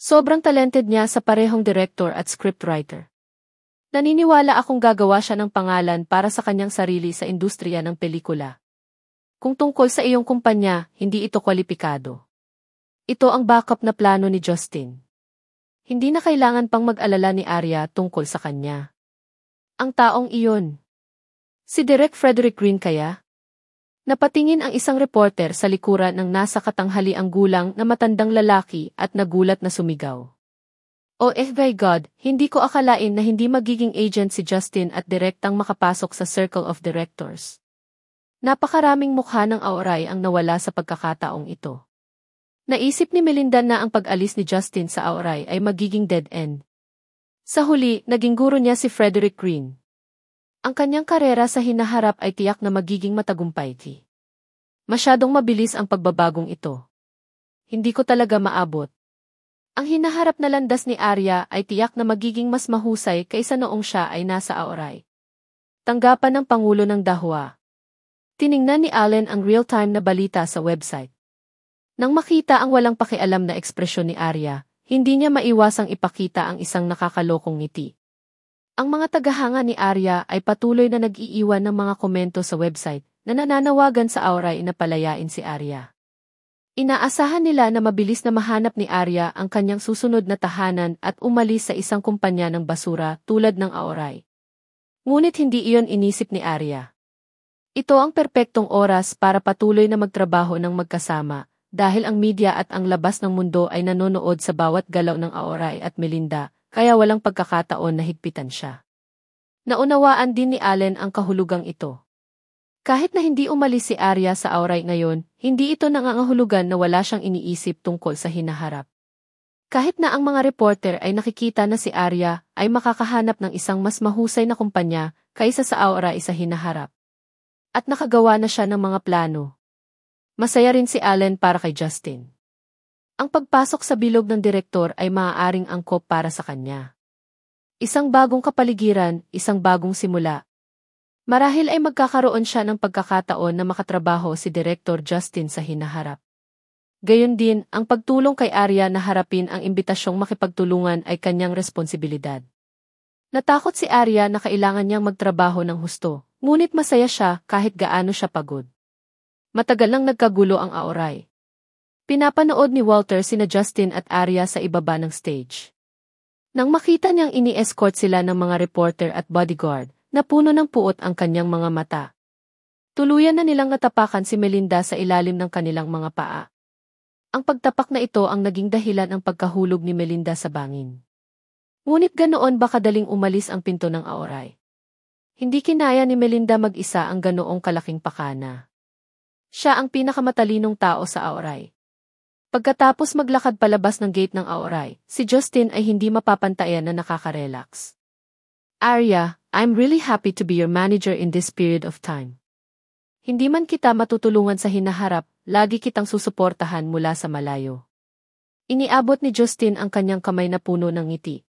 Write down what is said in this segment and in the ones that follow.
Sobrang talented niya sa parehong director at scriptwriter. Naniniwala akong gagawa siya ng pangalan para sa kanyang sarili sa industriya ng pelikula. Kung tungkol sa iyong kumpanya, hindi ito kwalipikado. Ito ang backup na plano ni Justin. Hindi na kailangan pang mag-alala ni Arya tungkol sa kanya. Ang taong iyon. Si Direk Frederick Green kaya? Napatingin ang isang reporter sa likuran ng nasa katanghaliang gulang na matandang lalaki at nagulat na sumigaw. Oh my God, hindi ko akalain na hindi magiging agent si Justin at direktang makapasok sa Circle of Directors. Napakaraming mukha ng Aoray ang nawala sa pagkakataong ito. Naisip ni Melinda na ang pag-alis ni Justin sa Aoray ay magiging dead end. Sa huli, naging guro niya si Frederick Green. Ang kanyang karera sa hinaharap ay tiyak na magiging matagumpay. Masyadong mabilis ang pagbabagong ito. Hindi ko talaga maabot. Ang hinaharap na landas ni Arya ay tiyak na magiging mas mahusay kaysa noong siya ay nasa Aoray. Tanggapan ng Pangulo ng Dahwa. Tiningnan ni Allen ang real-time na balita sa website. Nang makita ang walang pakialam na ekspresyon ni Arya, hindi niya maiwasang ipakita ang isang nakakalokong ngiti. Ang mga tagahanga ni Arya ay patuloy na nag-iiwan ng mga komento sa website na nananawagan sa Aoray na palayain si Arya. Inaasahan nila na mabilis na mahanap ni Arya ang kanyang susunod na tahanan at umalis sa isang kumpanya ng basura tulad ng Aoray. Ngunit hindi iyon inisip ni Arya. Ito ang perpektong oras para patuloy na magtrabaho ng magkasama dahil ang media at ang labas ng mundo ay nanonood sa bawat galaw ng Aoray at Melinda, kaya walang pagkakataon na higpitan siya. Naunawaan din ni Allen ang kahulugang ito. Kahit na hindi umalis si Arya sa Aoray ngayon, hindi ito nangangahulugan na wala siyang iniisip tungkol sa hinaharap. Kahit na ang mga reporter ay nakikita na si Arya ay makakahanap ng isang mas mahusay na kumpanya kaysa sa Aoray sa hinaharap. At nakagawa na siya ng mga plano. Masaya rin si Allen para kay Justin. Ang pagpasok sa bilog ng direktor ay maaaring angkop para sa kanya. Isang bagong kapaligiran, isang bagong simula. Marahil ay magkakaroon siya ng pagkakataon na makatrabaho si Director Justin sa hinaharap. Gayon din, ang pagtulong kay Arya na harapin ang imbitasyong makipagtulungan ay kanyang responsibilidad. Natakot si Arya na kailangan niyang magtrabaho ng husto, ngunit masaya siya kahit gaano siya pagod. Matagal lang nagkagulo ang Aoray. Pinapanood ni Walter sina Justin at Arya sa ibaba ng stage. Nang makita niyang ini-escort sila ng mga reporter at bodyguard, napuno ng puot ang kanyang mga mata. Tuluyan na nilang natapakan si Melinda sa ilalim ng kanilang mga paa. Ang pagtapak na ito ang naging dahilan ng pagkahulog ni Melinda sa bangin. Ngunit ganoon ba kadaling umalis ang pinto ng Aoray? Hindi kinaya ni Melinda mag-isa ang ganoong kalaking pakana. Siya ang pinakamatalinong tao sa Aoray. Pagkatapos maglakad palabas ng gate ng Aoray, si Justin ay hindi mapapantayan na nakaka-relax. Arya, I'm really happy to be your manager in this period of time. Hindi man kita matutulungan sa hinaharap, lagi kitang susuportahan mula sa malayo. Iniabot ni Justin ang kanyang kamay na puno ng ngiti.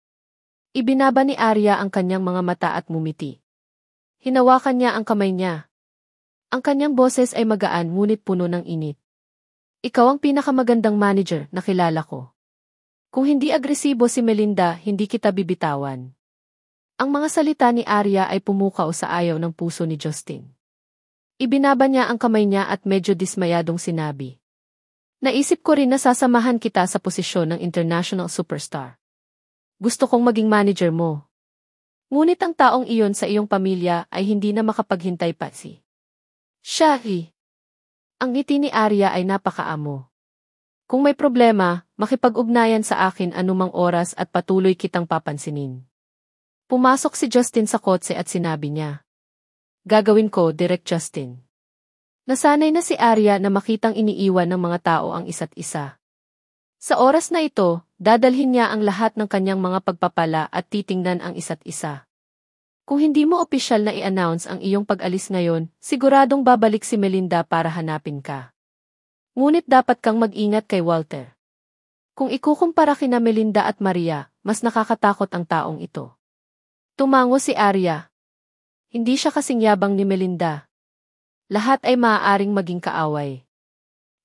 Ibinaba ni Arya ang kanyang mga mata at mumiti. Hinawakan niya ang kamay niya. Ang kanyang boses ay magaan ngunit puno ng init. Ikaw ang pinakamagandang manager na kilala ko. Kung hindi agresibo si Melinda, hindi kita bibitawan. Ang mga salita ni Arya ay pumukaw sa ayaw ng puso ni Justin. Ibinaba niya ang kamay niya at medyo dismayadong sinabi. Naisip ko rin na sasamahan kita sa posisyon ng international superstar. Gusto kong maging manager mo. Ngunit ang taong iyon sa iyong pamilya ay hindi na makapaghintay pa si Shahi. Ang ngiti ni Arya ay napakaamo. Kung may problema, makipag-ugnayan sa akin anumang oras at patuloy kitang papansinin. Pumasok si Justin sa kotse at sinabi niya. Gagawin ko, Direk Justin. Nasanay na si Arya na makitang iniiwan ng mga tao ang isa't isa. Sa oras na ito, dadalhin niya ang lahat ng kanyang mga pagpapala at titingnan ang isa't isa. Kung hindi mo opisyal na i-announce ang iyong pag-alis ngayon, siguradong babalik si Melinda para hanapin ka. Ngunit dapat kang mag-ingat kay Walter. Kung ikukumpara kina Melinda at Maria, mas nakakatakot ang taong ito. Tumango si Arya. Hindi siya kasing yabang ni Melinda. Lahat ay maaaring maging kaaway.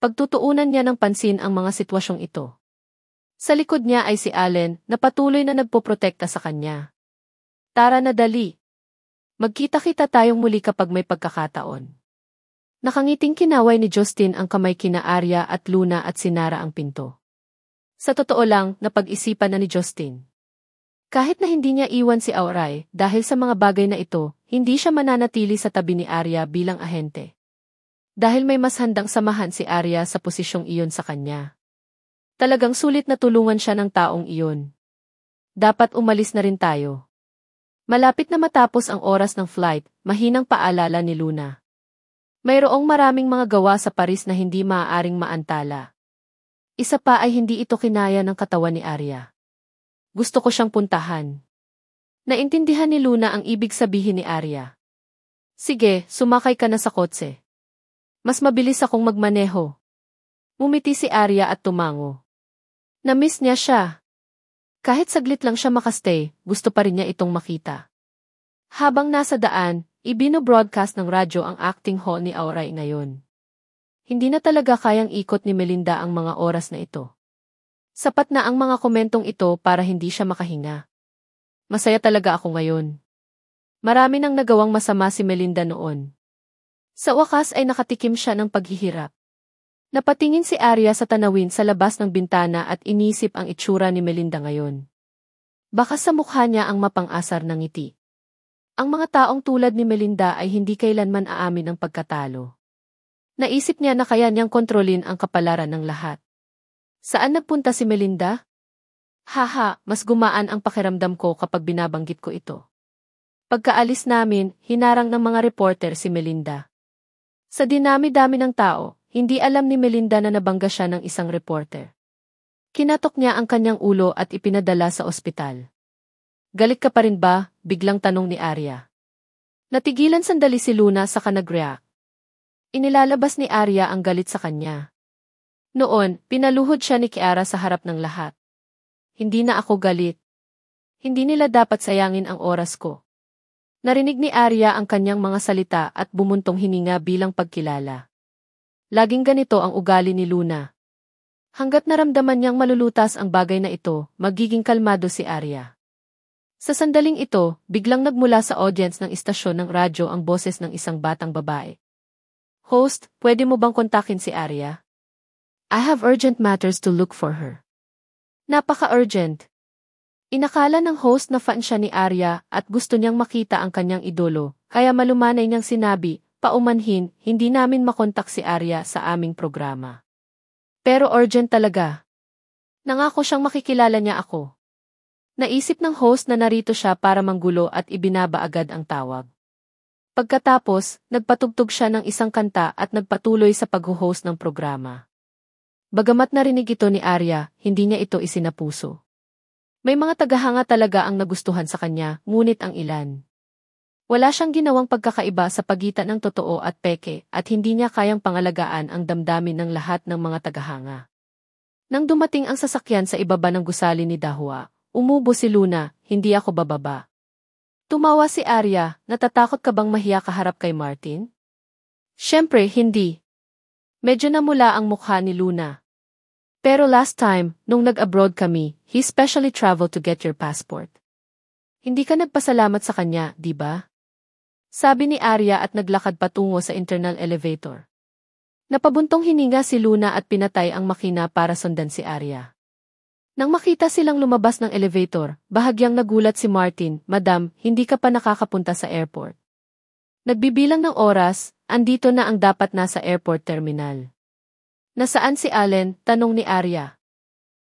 Pagtutuunan niya ng pansin ang mga sitwasyong ito. Sa likod niya ay si Allen na patuloy na nagpoprotekta sa kanya. Tara na dali. Magkita-kita tayong muli kapag may pagkakataon. Nakangiting kinaway ni Justin ang kamay kina Arya at Luna at sinara ang pinto. Sa totoo lang, napag-isipan na ni Justin. Kahit na hindi niya iwan si Auray dahil sa mga bagay na ito, hindi siya mananatili sa tabi ni Arya bilang ahente. Dahil may mas handang samahan si Arya sa posisyong iyon sa kanya. Talagang sulit na tulungan siya ng taong iyon. Dapat umalis na rin tayo. Malapit na matapos ang oras ng flight, mahinang paalala ni Luna. Mayroong maraming mga gawa sa Paris na hindi maaaring maantala. Isa pa ay hindi ito kinaya ng katawan ni Arya. Gusto ko siyang puntahan. Naintindihan ni Luna ang ibig sabihin ni Arya. Sige, sumakay ka na sa kotse. Mas mabilis akong magmaneho. Ngumiti si Arya at tumango. Na-miss niya siya. Kahit saglit lang siya makastay, gusto pa rin niya itong makita. Habang nasa daan, ibino-broadcast ng radyo ang acting hall ni Auray ngayon. Hindi na talaga kayang ikot ni Melinda ang mga oras na ito. Sapat na ang mga komentong ito para hindi siya makahinga. Masaya talaga ako ngayon. Marami nang nagawang masama si Melinda noon. Sa wakas ay nakatikim siya ng paghihirap. Napatingin si Arya sa tanawin sa labas ng bintana at inisip ang itsura ni Melinda ngayon. Baka sa mukha niya ang mapang-asar ng ngiti. Ang mga taong tulad ni Melinda ay hindi kailanman aamin ang pagkatalo. Naisip niya na kaya niyang kontrolin ang kapalaran ng lahat. Saan nagpunta si Melinda? Haha, mas gumaan ang pakiramdam ko kapag binabanggit ko ito. Pagkaalis namin, hinarang ng mga reporter si Melinda. Sa dinami-dami ng tao, hindi alam ni Melinda na nabangga siya ng isang reporter. Kinatok niya ang kanyang ulo at ipinadala sa ospital. Galit ka pa rin ba? Biglang tanong ni Arya. Natigilan sandali si Luna sa kanag-react. Inilalabas ni Arya ang galit sa kanya. Noon, pinaluhod siya ni Kiara sa harap ng lahat. Hindi na ako galit. Hindi nila dapat sayangin ang oras ko. Narinig ni Arya ang kanyang mga salita at bumuntong hininga bilang pagkilala. Laging ganito ang ugali ni Luna. Hanggat naramdaman niyang malulutas ang bagay na ito, magiging kalmado si Arya. Sa sandaling ito, biglang nagmula sa audience ng istasyon ng radyo ang boses ng isang batang babae. Host, pwede mo bang kontakin si Arya? I have urgent matters to look for her. Napaka-urgent. Inakala ng host na fan siya ni Arya at gusto niyang makita ang kanyang idolo, kaya malumanay niyang sinabi, paumanhin, hindi namin makontak si Arya sa aming programa. Pero urgent talaga. Nangako siyang makikilala niya ako. Naisip ng host na narito siya para manggulo at ibinaba agad ang tawag. Pagkatapos, nagpatugtog siya ng isang kanta at nagpatuloy sa pag-host ng programa. Bagamat narinig ito ni Arya, hindi niya ito isinapuso. May mga tagahanga talaga ang nagustuhan sa kanya, ngunit ang ilan. Wala siyang ginawang pagkakaiba sa pagitan ng totoo at peke at hindi niya kayang pangalagaan ang damdamin ng lahat ng mga tagahanga. Nang dumating ang sasakyan sa ibaba ng gusali ni Dahua, umubo si Luna, hindi ako bababa. Tumawa si Arya, natatakot ka bang mahiya kaharap kay Martin? Siyempre, hindi. Medyo namula ang mukha ni Luna. Pero last time, nung nag-abroad kami, he specially traveled to get your passport. Hindi ka nagpasalamat sa kanya, di ba? Sabi ni Arya at naglakad patungo sa internal elevator. Napabuntong hininga si Luna at pinatay ang makina para sundan si Arya. Nang makita silang lumabas ng elevator, bahagyang nagulat si Martin, Madam, hindi ka pa nakakapunta sa airport. Nagbibilang ng oras, andito na ang dapat nasa airport terminal. Nasaan si Allen? Tanong ni Arya.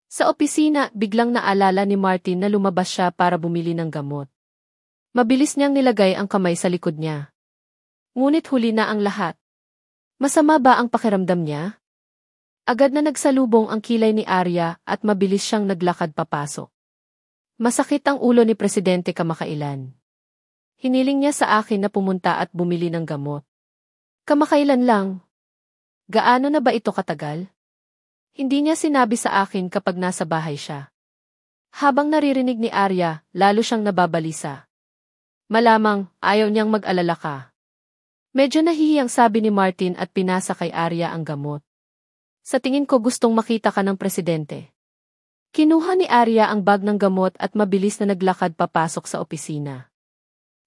Sa opisina, biglang naalala ni Martin na lumabas siya para bumili ng gamot. Mabilis niyang nilagay ang kamay sa likod niya. Ngunit huli na ang lahat. Masama ba ang pakiramdam niya? Agad na nagsalubong ang kilay ni Arya at mabilis siyang naglakad papasok. Masakit ang ulo ni Presidente kamakailan. Hiniling niya sa akin na pumunta at bumili ng gamot. Kamakailan lang. Gaano na ba ito katagal? Hindi niya sinabi sa akin kapag nasa bahay siya. Habang naririnig ni Arya, lalo siyang nababalisa. Malamang, ayaw niyang mag-alala ka. Medyo nahihiyang sabi ni Martin at pinasa kay Arya ang gamot. Sa tingin ko gustong makita ka ng Presidente. Kinuha ni Arya ang bag ng gamot at mabilis na naglakad papasok sa opisina.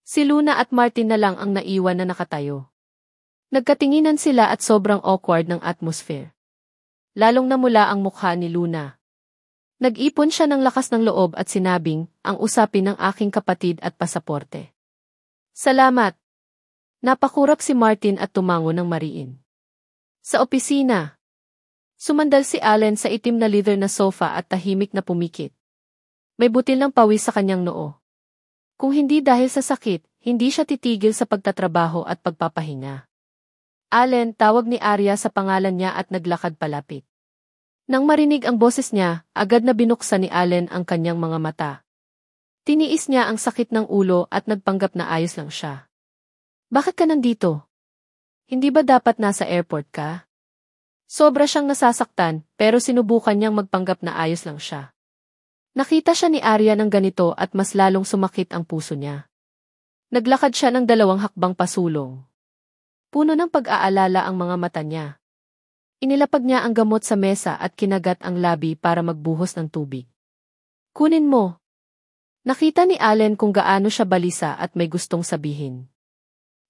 Si Luna at Martin na lang ang naiwan na nakatayo. Nagkatinginan sila at sobrang awkward ng atmosphere. Lalong namula ang mukha ni Luna. Nag-ipon siya ng lakas ng loob at sinabing, ang usapin ng aking kapatid at pasaporte. Salamat. Napakurap si Martin at tumango ng mariin. Sa opisina. Sumandal si Allen sa itim na leather na sofa at tahimik na pumikit. May butil ng pawis sa kanyang noo. Kung hindi dahil sa sakit, hindi siya titigil sa pagtatrabaho at pagpapahinga. Allen, tawag ni Arya sa pangalan niya at naglakad palapit. Nang marinig ang boses niya, agad na binuksan ni Allen ang kanyang mga mata. Tiniis niya ang sakit ng ulo at nagpanggap na ayos lang siya. Bakit ka nandito? Hindi ba dapat nasa airport ka? Sobra siyang nasasaktan, pero sinubukan niyang magpanggap na ayos lang siya. Nakita siya ni Arya ng ganito at mas lalong sumakit ang puso niya. Naglakad siya ng 2 hakbang pasulong. Puno ng pag-aalala ang mga mata niya. Inilapag niya ang gamot sa mesa at kinagat ang labi para magbuhos ng tubig. Kunin mo. Nakita ni Allen kung gaano siya balisa at may gustong sabihin.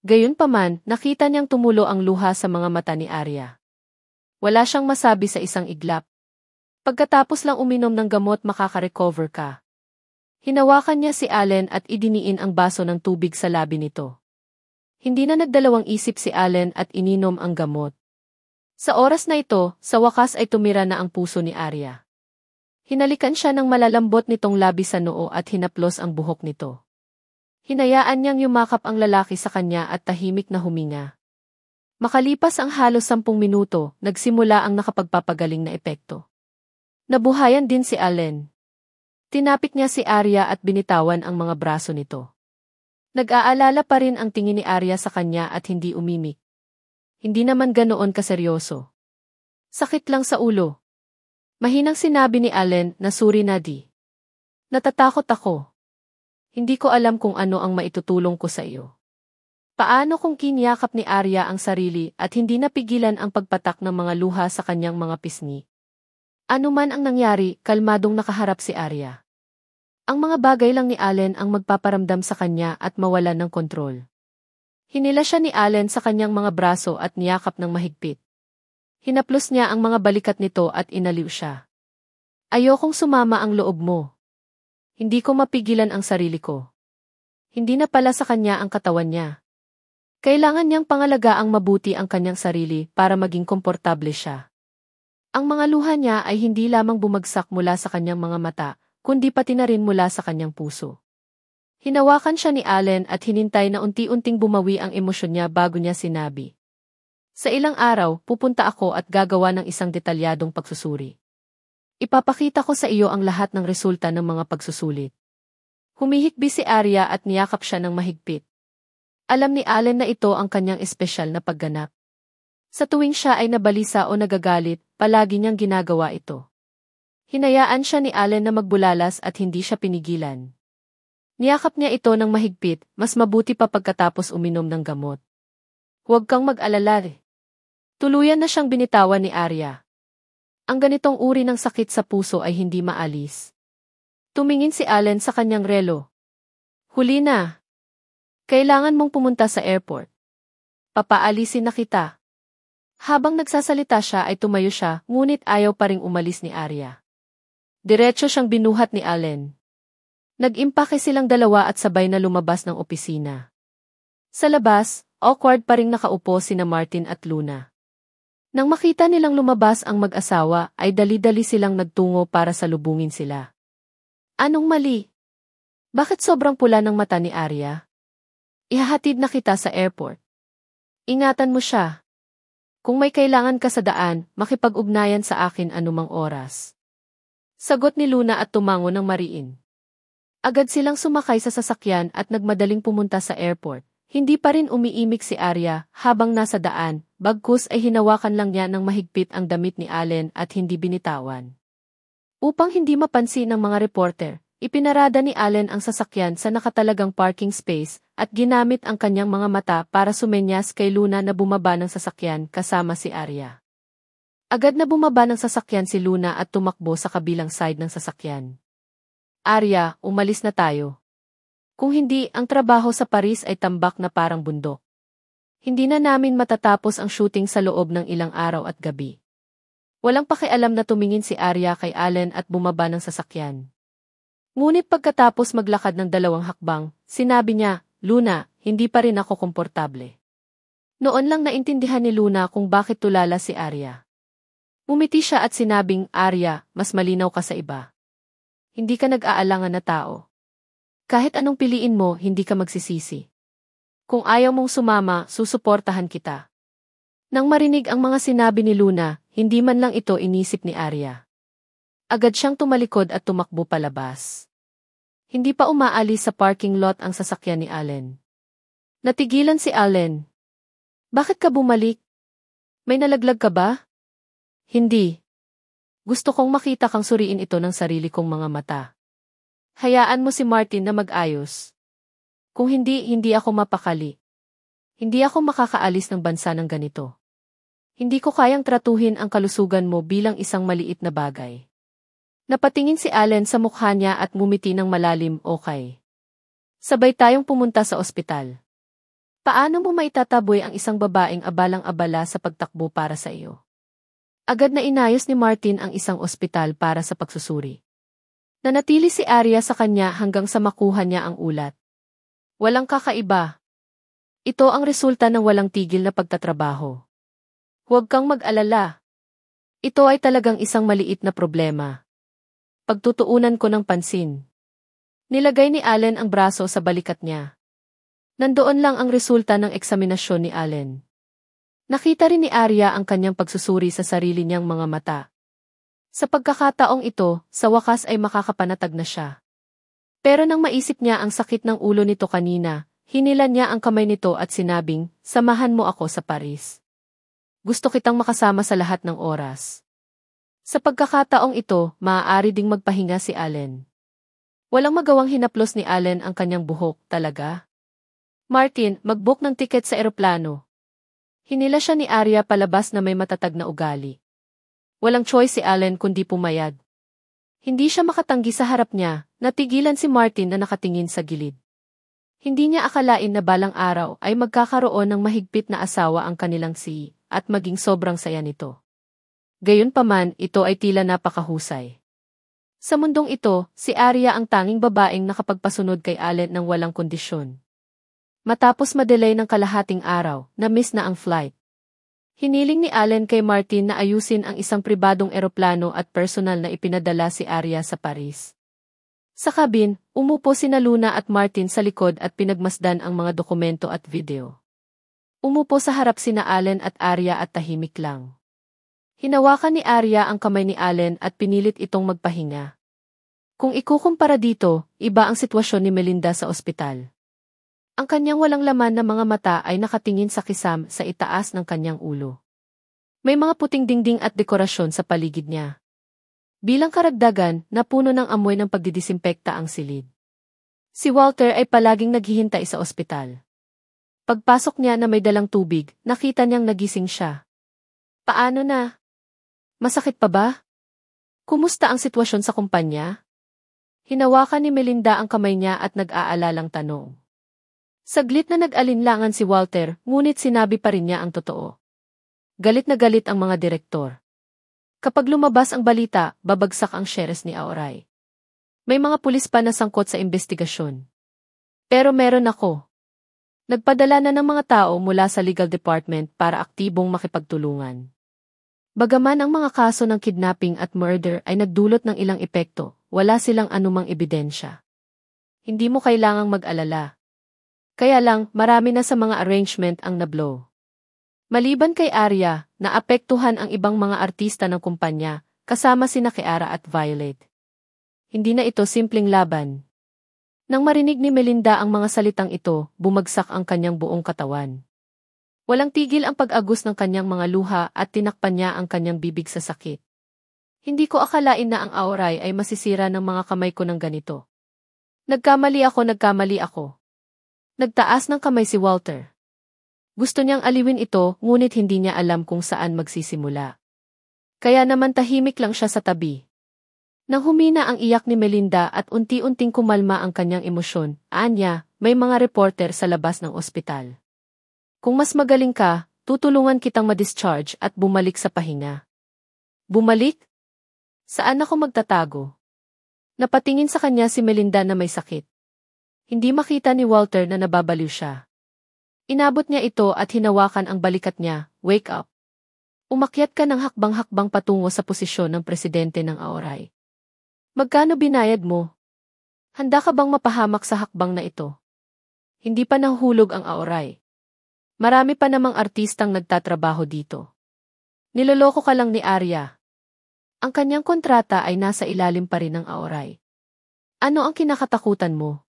Gayunpaman, nakita niyang tumulo ang luha sa mga mata ni Arya. Wala siyang masabi sa isang iglap. Pagkatapos lang uminom ng gamot makaka-recover ka. Hinawakan niya si Allen at idiniin ang baso ng tubig sa labi nito. Hindi na nagdalawang isip si Allen at ininom ang gamot. Sa oras na ito, sa wakas ay tumira na ang puso ni Arya. Hinalikan siya ng malalambot nitong labi sa noo at hinaplos ang buhok nito. Hinayaan niyang yumakap ang lalaki sa kanya at tahimik na huminga. Makalipas ang halos 10 minuto, nagsimula ang nakapagpapagaling na epekto. Nabuhayan din si Allen. Tinapik niya si Arya at binitawan ang mga braso nito. Nag-aalala pa rin ang tingin ni Arya sa kanya at hindi umimik. Hindi naman ganoon kaseryoso. Sakit lang sa ulo. Mahinang sinabi ni Allen na suri na di. Natatakot ako. Hindi ko alam kung ano ang maitutulong ko sa iyo. Paano kung kiniyakap ni Arya ang sarili at hindi napigilan ang pagpatak ng mga luha sa kanyang mga pisngi? Ano man ang nangyari, kalmadong nakaharap si Arya. Ang mga bagay lang ni Allen ang magpaparamdam sa kanya at mawalan ng kontrol. Hinila siya ni Allen sa kanyang mga braso at niyakap ng mahigpit. Hinaplos niya ang mga balikat nito at inaliw siya. Ayokong sumama ang loob mo. Hindi ko mapigilan ang sarili ko. Hindi na pala sa kanya ang katawan niya. Kailangan niyang pangalagaan mabuti ang kanyang sarili para maging komportable siya. Ang mga luha niya ay hindi lamang bumagsak mula sa kanyang mga mata, kundi pati na rin mula sa kanyang puso. Hinawakan siya ni Allen at hinintay na unti-unting bumawi ang emosyon niya bago niya sinabi. Sa ilang araw, pupunta ako at gagawa ng isang detalyadong pagsusuri. Ipapakita ko sa iyo ang lahat ng resulta ng mga pagsusulit. Humihikbi si Arya at niyakap siya ng mahigpit. Alam ni Allen na ito ang kanyang espesyal na pagganap. Sa tuwing siya ay nabalisa o nagagalit, palagi niyang ginagawa ito. Hinayaan siya ni Allen na magbulalas at hindi siya pinigilan. Niyakap niya ito ng mahigpit, mas mabuti pa pagkatapos uminom ng gamot. Huwag kang mag-alala. Tuluyan na siyang binitawan ni Arya. Ang ganitong uri ng sakit sa puso ay hindi maalis. Tumingin si Allen sa kanyang relo. Huli na. Kailangan mong pumunta sa airport. Papaalisin na kita. Habang nagsasalita siya ay tumayo siya, ngunit ayaw pa ring umalis ni Arya. Diretso siyang binuhat ni Allen. Nag-impake silang dalawa at sabay na lumabas ng opisina. Sa labas, awkward pa ring nakaupo sina Martin at Luna. Nang makita nilang lumabas ang mag-asawa ay dali-dali silang nagtungo para salubungin sila. Anong mali? Bakit sobrang pula ng mata ni Arya? Ihahatid na kita sa airport. Ingatan mo siya. Kung may kailangan ka sa daan, makipag-ugnayan sa akin anumang oras. Sagot ni Luna at tumango ng mariin. Agad silang sumakay sa sasakyan at nagmadaling pumunta sa airport. Hindi pa rin umiimik si Arya habang nasa daan, bagkus ay hinawakan lang niya ng mahigpit ang damit ni Allen at hindi binitawan. Upang hindi mapansin ng mga reporter, ipinarada ni Allen ang sasakyan sa nakatalagang parking space at ginamit ang kanyang mga mata para sumenyas kay Luna na bumaba ng sasakyan kasama si Arya. Agad na bumaba ng sasakyan si Luna at tumakbo sa kabilang side ng sasakyan. Arya, umalis na tayo. Kung hindi, ang trabaho sa Paris ay tambak na parang bundok. Hindi na namin matatapos ang shooting sa loob ng ilang araw at gabi. Walang pakialam na tumingin si Arya kay Allen at bumaba ng sasakyan. Ngunit pagkatapos maglakad ng 2 hakbang, sinabi niya, Luna, hindi pa rin ako komportable. Noon lang naintindihan ni Luna kung bakit tulala si Arya. Umiti siya at sinabing, Arya, mas malinaw ka sa iba. Hindi ka nag-aalangan na tao. Kahit anong piliin mo, hindi ka magsisisi. Kung ayaw mong sumama, susuportahan kita. Nang marinig ang mga sinabi ni Luna, hindi man lang ito inisip ni Arya. Agad siyang tumalikod at tumakbo palabas. Hindi pa umaalis sa parking lot ang sasakyan ni Allen. Natigilan si Allen. Bakit ka bumalik? May nalaglag ka ba? Hindi. Gusto kong makita kang suriin ito ng sarili kong mga mata. Hayaan mo si Martin na mag-ayos. Kung hindi, hindi ako mapakali. Hindi ako makakaalis ng bansa ng ganito. Hindi ko kayang tratuhin ang kalusugan mo bilang isang maliit na bagay. Napatingin si Allen sa mukha niya at ngumiti ng malalim, okay. Sabay tayong pumunta sa ospital. Paano mo maitataboy ang isang babaeng abalang-abala sa pagtakbo para sa iyo? Agad na inayos ni Martin ang isang ospital para sa pagsusuri. Nanatili si Arya sa kanya hanggang sa makuha niya ang ulat. Walang kakaiba. Ito ang resulta ng walang tigil na pagtatrabaho. Huwag kang mag-alala. Ito ay talagang isang maliit na problema. Pagtutuunan ko ng pansin. Nilagay ni Allen ang braso sa balikat niya. Nandoon lang ang resulta ng eksaminasyon ni Allen. Nakita rin ni Arya ang kanyang pagsusuri sa sarili niyang mga mata. Sa pagkakataong ito, sa wakas ay makakapanatag na siya. Pero nang maisip niya ang sakit ng ulo nito kanina, hinilan niya ang kamay nito at sinabing, samahan mo ako sa Paris. Gusto kitang makasama sa lahat ng oras. Sa pagkakataong ito, maaari ding magpahinga si Allen. Walang magawang hinaplos ni Allen ang kanyang buhok, talaga? Martin, mag-book ng tiket sa eroplano. Hinila siya ni Arya palabas na may matatag na ugali. Walang choice si Allen kundi pumayag. Hindi siya makatanggi sa harap niya, natigilan si Martin na nakatingin sa gilid. Hindi niya akalain na balang araw ay magkakaroon ng mahigpit na asawa ang kanilang at maging sobrang saya nito. Gayunpaman, ito ay tila napakahusay. Sa mundong ito, si Arya ang tanging babaeng nakapagpasunod kay Allen ng walang kondisyon. Matapos madelay ng kalahating araw, na-miss na ang flight. Hiniling ni Allen kay Martin na ayusin ang isang pribadong eroplano at personal na ipinadala si Arya sa Paris. Sa kabin, umupo sina Luna at Martin sa likod at pinagmasdan ang mga dokumento at video. Umupo sa harap sina Allen at Arya at tahimik lang. Hinawakan ni Arya ang kamay ni Allen at pinilit itong magpahinga. Kung ikukumpara dito, iba ang sitwasyon ni Melinda sa ospital. Ang kanyang walang laman na mga mata ay nakatingin sa kisam sa itaas ng kanyang ulo. May mga puting dingding at dekorasyon sa paligid niya. Bilang karagdagan, napuno ng amoy ng pagdidisimpekta ang silid. Si Walter ay palaging naghihintay sa ospital. Pagpasok niya na may dalang tubig, nakita niyang nagising siya. Paano na? Masakit pa ba? Kumusta ang sitwasyon sa kumpanya? Hinawakan ni Melinda ang kamay niya at nag-aalalang tanong. Saglit na nag-alinlangan si Walter, ngunit sinabi pa rin niya ang totoo. Galit na galit ang mga direktor. Kapag lumabas ang balita, babagsak ang shares ni Aoray. May mga pulis pa na sangkot sa investigasyon. Pero meron ako. Nagpadala na ng mga tao mula sa legal department para aktibong makipagtulungan. Bagaman ang mga kaso ng kidnapping at murder ay nagdulot ng ilang epekto, wala silang anumang ebidensya. Hindi mo kailangang mag-alala. Kaya lang, marami na sa mga arrangement ang nablow. Maliban kay Arya, naapektuhan ang ibang mga artista ng kumpanya, kasama sina Kiara at Violet. Hindi na ito simpleng laban. Nang marinig ni Melinda ang mga salitang ito, bumagsak ang kanyang buong katawan. Walang tigil ang pag-agos ng kanyang mga luha at tinakpan niya ang kanyang bibig sa sakit. Hindi ko akalain na ang Aoray ay masisira ng mga kamay ko ng ganito. Nagkamali ako. Nagtaas ng kamay si Walter. Gusto niyang aliwin ito, ngunit hindi niya alam kung saan magsisimula. Kaya naman tahimik lang siya sa tabi. Nang humina ang iyak ni Melinda at unti-unting kumalma ang kanyang emosyon, anya, may mga reporter sa labas ng ospital. Kung mas magaling ka, tutulungan kitang ma-discharge at bumalik sa pahinga. Bumalik? Saan ako magtatago? Napatingin sa kanya si Melinda na may sakit. Hindi makita ni Walter na nababaliw siya. Inabot niya ito at hinawakan ang balikat niya, wake up. Umakyat ka ng hakbang-hakbang patungo sa posisyon ng presidente ng Aoray. Magkano binayad mo? Handa ka bang mapahamak sa hakbang na ito? Hindi pa nahulog ang Aoray. Marami pa namang artistang nagtatrabaho dito. Niloloko ka lang ni Arya. Ang kanyang kontrata ay nasa ilalim pa rin ng Aoray. Ano ang kinakatakutan mo?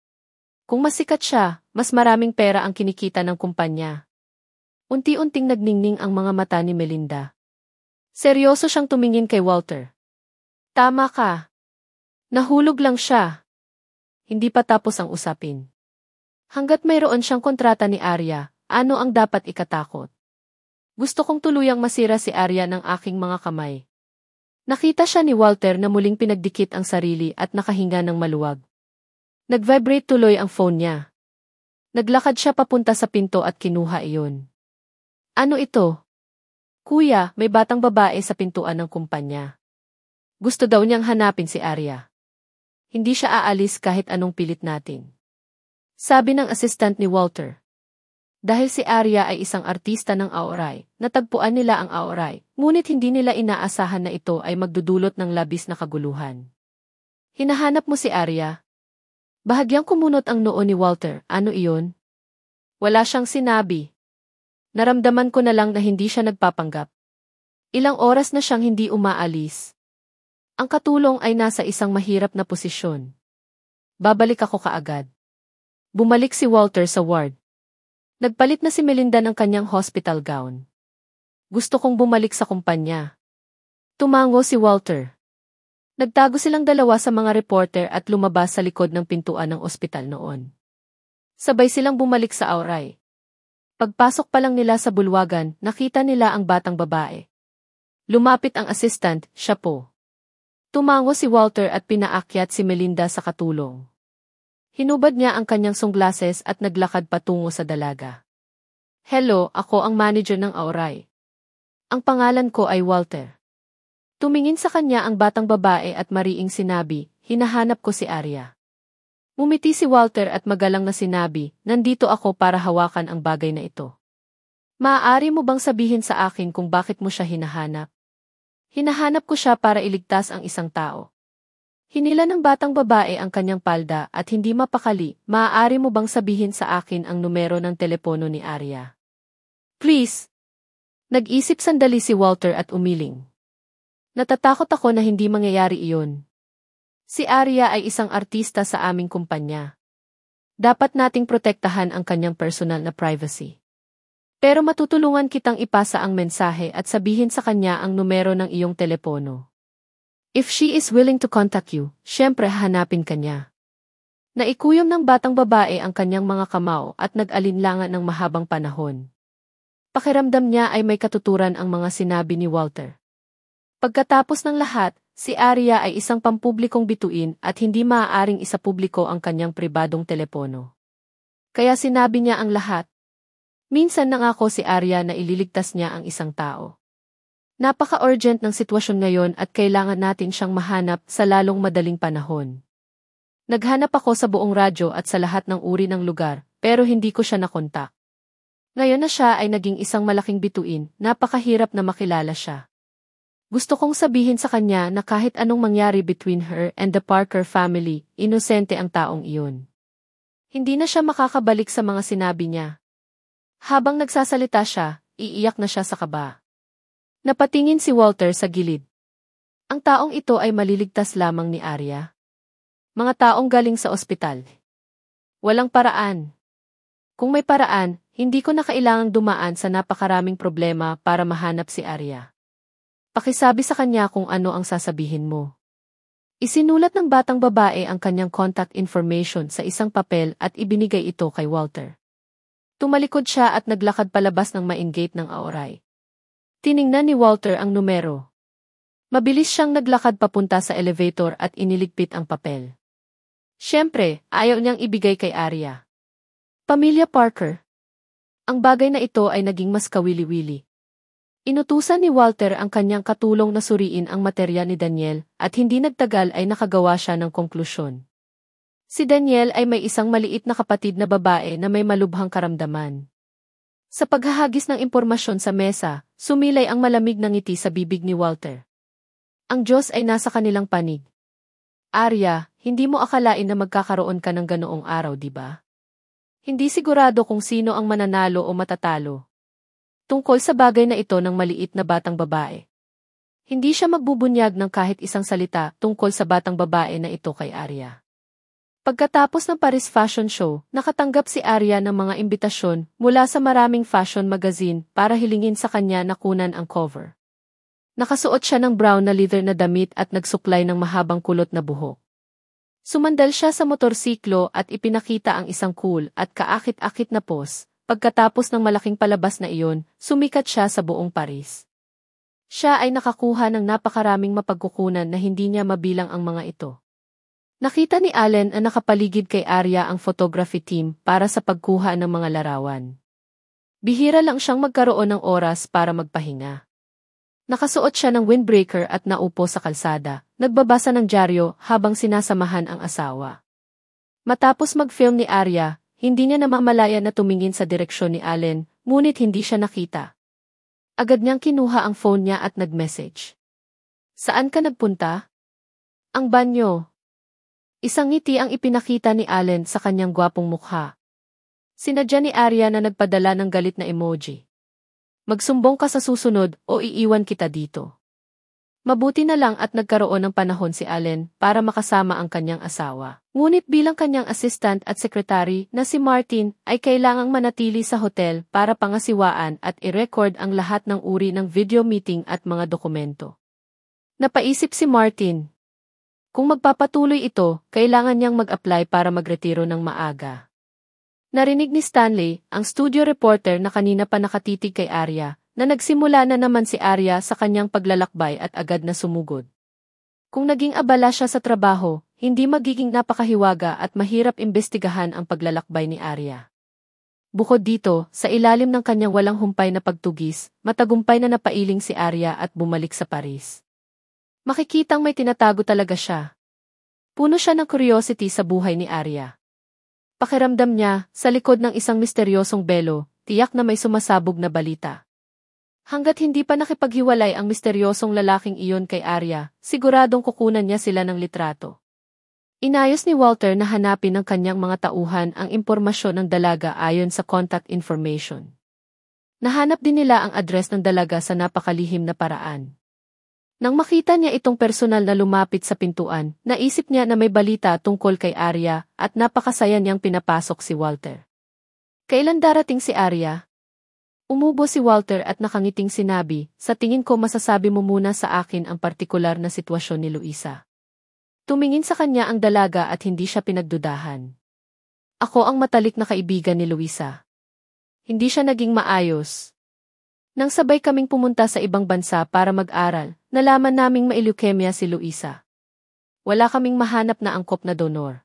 Kung masikat siya, mas maraming pera ang kinikita ng kumpanya. Unti-unting nagningning ang mga mata ni Melinda. Seryoso siyang tumingin kay Walter. Tama ka. Nahulog lang siya. Hindi pa tapos ang usapin. Hanggat mayroon siyang kontrata ni Arya, ano ang dapat ikatakot? Gusto kong tuluyang masira si Arya ng aking mga kamay. Nakita siya ni Walter na muling pinagdikit ang sarili at nakahinga ng maluwag. Nag-vibrate tuloy ang phone niya. Naglakad siya papunta sa pinto at kinuha iyon. Ano ito? Kuya, may batang babae sa pintuan ng kumpanya. Gusto daw niyang hanapin si Arya. Hindi siya aalis kahit anong pilit natin. Sabi ng assistant ni Walter. Dahil si Arya ay isang artista ng Aoray, natagpuan nila ang Aoray, ngunit hindi nila inaasahan na ito ay magdudulot ng labis na kaguluhan. Hinahanap mo si Arya? Bahagyang kumunot ang noo ni Walter, ano iyon? Wala siyang sinabi. Naramdaman ko na lang na hindi siya nagpapanggap. Ilang oras na siyang hindi umaalis. Ang katulong ay nasa isang mahirap na posisyon. Babalik ako kaagad. Bumalik si Walter sa ward. Nagpalit na si Melinda ng kanyang hospital gown. Gusto kong bumalik sa kumpanya. Tumango si Walter. Nagtago silang dalawa sa mga reporter at lumabas sa likod ng pintuan ng ospital noon. Sabay silang bumalik sa Aoray. Pagpasok pa lang nila sa bulwagan, nakita nila ang batang babae. Lumapit ang assistant, siya po. Tumango si Walter at pinaakyat si Melinda sa katulong. Hinubad niya ang kanyang sunglasses at naglakad patungo sa dalaga. Hello, ako ang manager ng Aoray. Ang pangalan ko ay Walter. Tumingin sa kanya ang batang babae at mariing sinabi, hinahanap ko si Arya. Umiti si Walter at magalang na sinabi, nandito ako para hawakan ang bagay na ito. Maaari mo bang sabihin sa akin kung bakit mo siya hinahanap? Hinahanap ko siya para iligtas ang isang tao. Hinila ng batang babae ang kanyang palda at hindi mapakali, maaari mo bang sabihin sa akin ang numero ng telepono ni Arya? Please! Nag-isip sandali si Walter at umiling. Natatakot ako na hindi mangyayari iyon. Si Arya ay isang artista sa aming kumpanya. Dapat nating protektahan ang kanyang personal na privacy. Pero matutulungan kitang ipasa ang mensahe at sabihin sa kanya ang numero ng iyong telepono. If she is willing to contact you, syempre hahanapin kanya. Naikuyom ng batang babae ang kanyang mga kamao at nag-alinlangan ng mahabang panahon. Pakiramdam niya ay may katuturan ang mga sinabi ni Walter. Pagkatapos ng lahat, si Arya ay isang pampublikong bituin at hindi maaaring isapubliko ang kanyang pribadong telepono. Kaya sinabi niya ang lahat. Minsan nangako si Arya na ililigtas niya ang isang tao. Napaka-urgent ng sitwasyon ngayon at kailangan natin siyang mahanap sa lalong madaling panahon. Naghanap ako sa buong radyo at sa lahat ng uri ng lugar, pero hindi ko siya nakontak. Ngayon na siya ay naging isang malaking bituin, napakahirap na makilala siya. Gusto kong sabihin sa kanya na kahit anong mangyari between her and the Parker family, inosente ang taong iyon. Hindi na siya makakabalik sa mga sinabi niya. Habang nagsasalita siya, iiyak na siya sa kaba. Napatingin si Walter sa gilid. Ang taong ito ay maliligtas lamang ni Arya. Mga taong galing sa ospital. Walang paraan. Kung may paraan, hindi ko na kailangang dumaan sa napakaraming problema para mahanap si Arya. Pakisabi sa kanya kung ano ang sasabihin mo. Isinulat ng batang babae ang kanyang contact information sa isang papel at ibinigay ito kay Walter. Tumalikod siya at naglakad palabas ng main gate ng Aoray. Tiningnan ni Walter ang numero. Mabilis siyang naglakad papunta sa elevator at iniligpit ang papel. Siyempre, ayaw niyang ibigay kay Arya. Pamilya Parker. Ang bagay na ito ay naging mas kawili-wili. Inutusan ni Walter ang kanyang katulong na suriin ang materya ni Daniel at hindi nagtagal ay nakagawa siya ng konklusyon. Si Daniel ay may isang maliit na kapatid na babae na may malubhang karamdaman. Sa paghahagis ng impormasyon sa mesa, sumilay ang malamig na ngiti sa bibig ni Walter. Ang Diyos ay nasa kanilang panig. Arya, hindi mo akalain na magkakaroon ka ng ganoong araw, di ba? Hindi sigurado kung sino ang mananalo o matatalo. Tungkol sa bagay na ito ng maliit na batang babae. Hindi siya magbubunyag ng kahit isang salita tungkol sa batang babae na ito kay Arya. Pagkatapos ng Paris Fashion Show, nakatanggap si Arya ng mga imbitasyon mula sa maraming fashion magazine para hilingin sa kanya na kunan ang cover. Nakasuot siya ng brown na leather na damit at nagsuklay ng mahabang kulot na buhok. Sumandal siya sa motorsiklo at ipinakita ang isang cool at kaakit-akit na pose. Pagkatapos ng malaking palabas na iyon, sumikat siya sa buong Paris. Siya ay nakakuha ng napakaraming mapagkukunan na hindi niya mabilang ang mga ito. Nakita ni Allen na nakapaligid kay Arya ang photography team para sa pagkuha ng mga larawan. Bihira lang siyang magkaroon ng oras para magpahinga. Nakasuot siya ng windbreaker at naupo sa kalsada, nagbabasa ng dyaryo habang sinasamahan ang asawa. Matapos mag-film ni Arya, hindi niya namamalaya na tumingin sa direksyon ni Allen, ngunit hindi siya nakita. Agad niyang kinuha ang phone niya at nag-message. Saan ka nagpunta? Ang banyo. Isang ngiti ang ipinakita ni Allen sa kanyang gwapong mukha. Sinadya ni Arya na nagpadala ng galit na emoji. Magsumbong ka sa susunod o iiwan kita dito. Mabuti na lang at nagkaroon ng panahon si Allen para makasama ang kanyang asawa. Ngunit bilang kanyang assistant at secretary na si Martin ay kailangang manatili sa hotel para pangasiwaan at i-record ang lahat ng uri ng video meeting at mga dokumento. Napaisip si Martin. Kung magpapatuloy ito, kailangan niyang mag-apply para magretiro ng maaga. Narinig ni Stanley, ang studio reporter na kanina pa nakatitig kay Arya, na nagsimula na naman si Arya sa kanyang paglalakbay at agad na sumugod. Kung naging abala siya sa trabaho, hindi magiging napakahiwaga at mahirap imbestigahan ang paglalakbay ni Arya. Bukod dito, sa ilalim ng kanyang walang humpay na pagtugis, matagumpay na napailing si Arya at bumalik sa Paris. Makikitang may tinatago talaga siya. Puno siya ng curiosity sa buhay ni Arya. Pakiramdam niya, sa likod ng isang misteryosong belo, tiyak na may sumasabog na balita. Hanggat hindi pa nakipaghiwalay ang misteryosong lalaking iyon kay Arya, siguradong kukunan niya sila ng litrato. Inayos ni Walter na hanapin ng kanyang mga tauhan ang impormasyon ng dalaga ayon sa contact information. Nahanap din nila ang address ng dalaga sa napakalihim na paraan. Nang makita niya itong personal na lumapit sa pintuan, naisip niya na may balita tungkol kay Arya at napakasaya niyang pinapasok si Walter. Kailan darating si Arya? Umubo si Walter at nakangiting sinabi, sa tingin ko masasabi mo muna sa akin ang partikular na sitwasyon ni Luisa. Tumingin sa kanya ang dalaga at hindi siya pinagdudahan. Ako ang matalik na kaibigan ni Luisa. Hindi siya naging maayos. Nang sabay kaming pumunta sa ibang bansa para mag-aral, nalaman naming may leukemia si Luisa. Wala kaming mahanap na angkop na donor.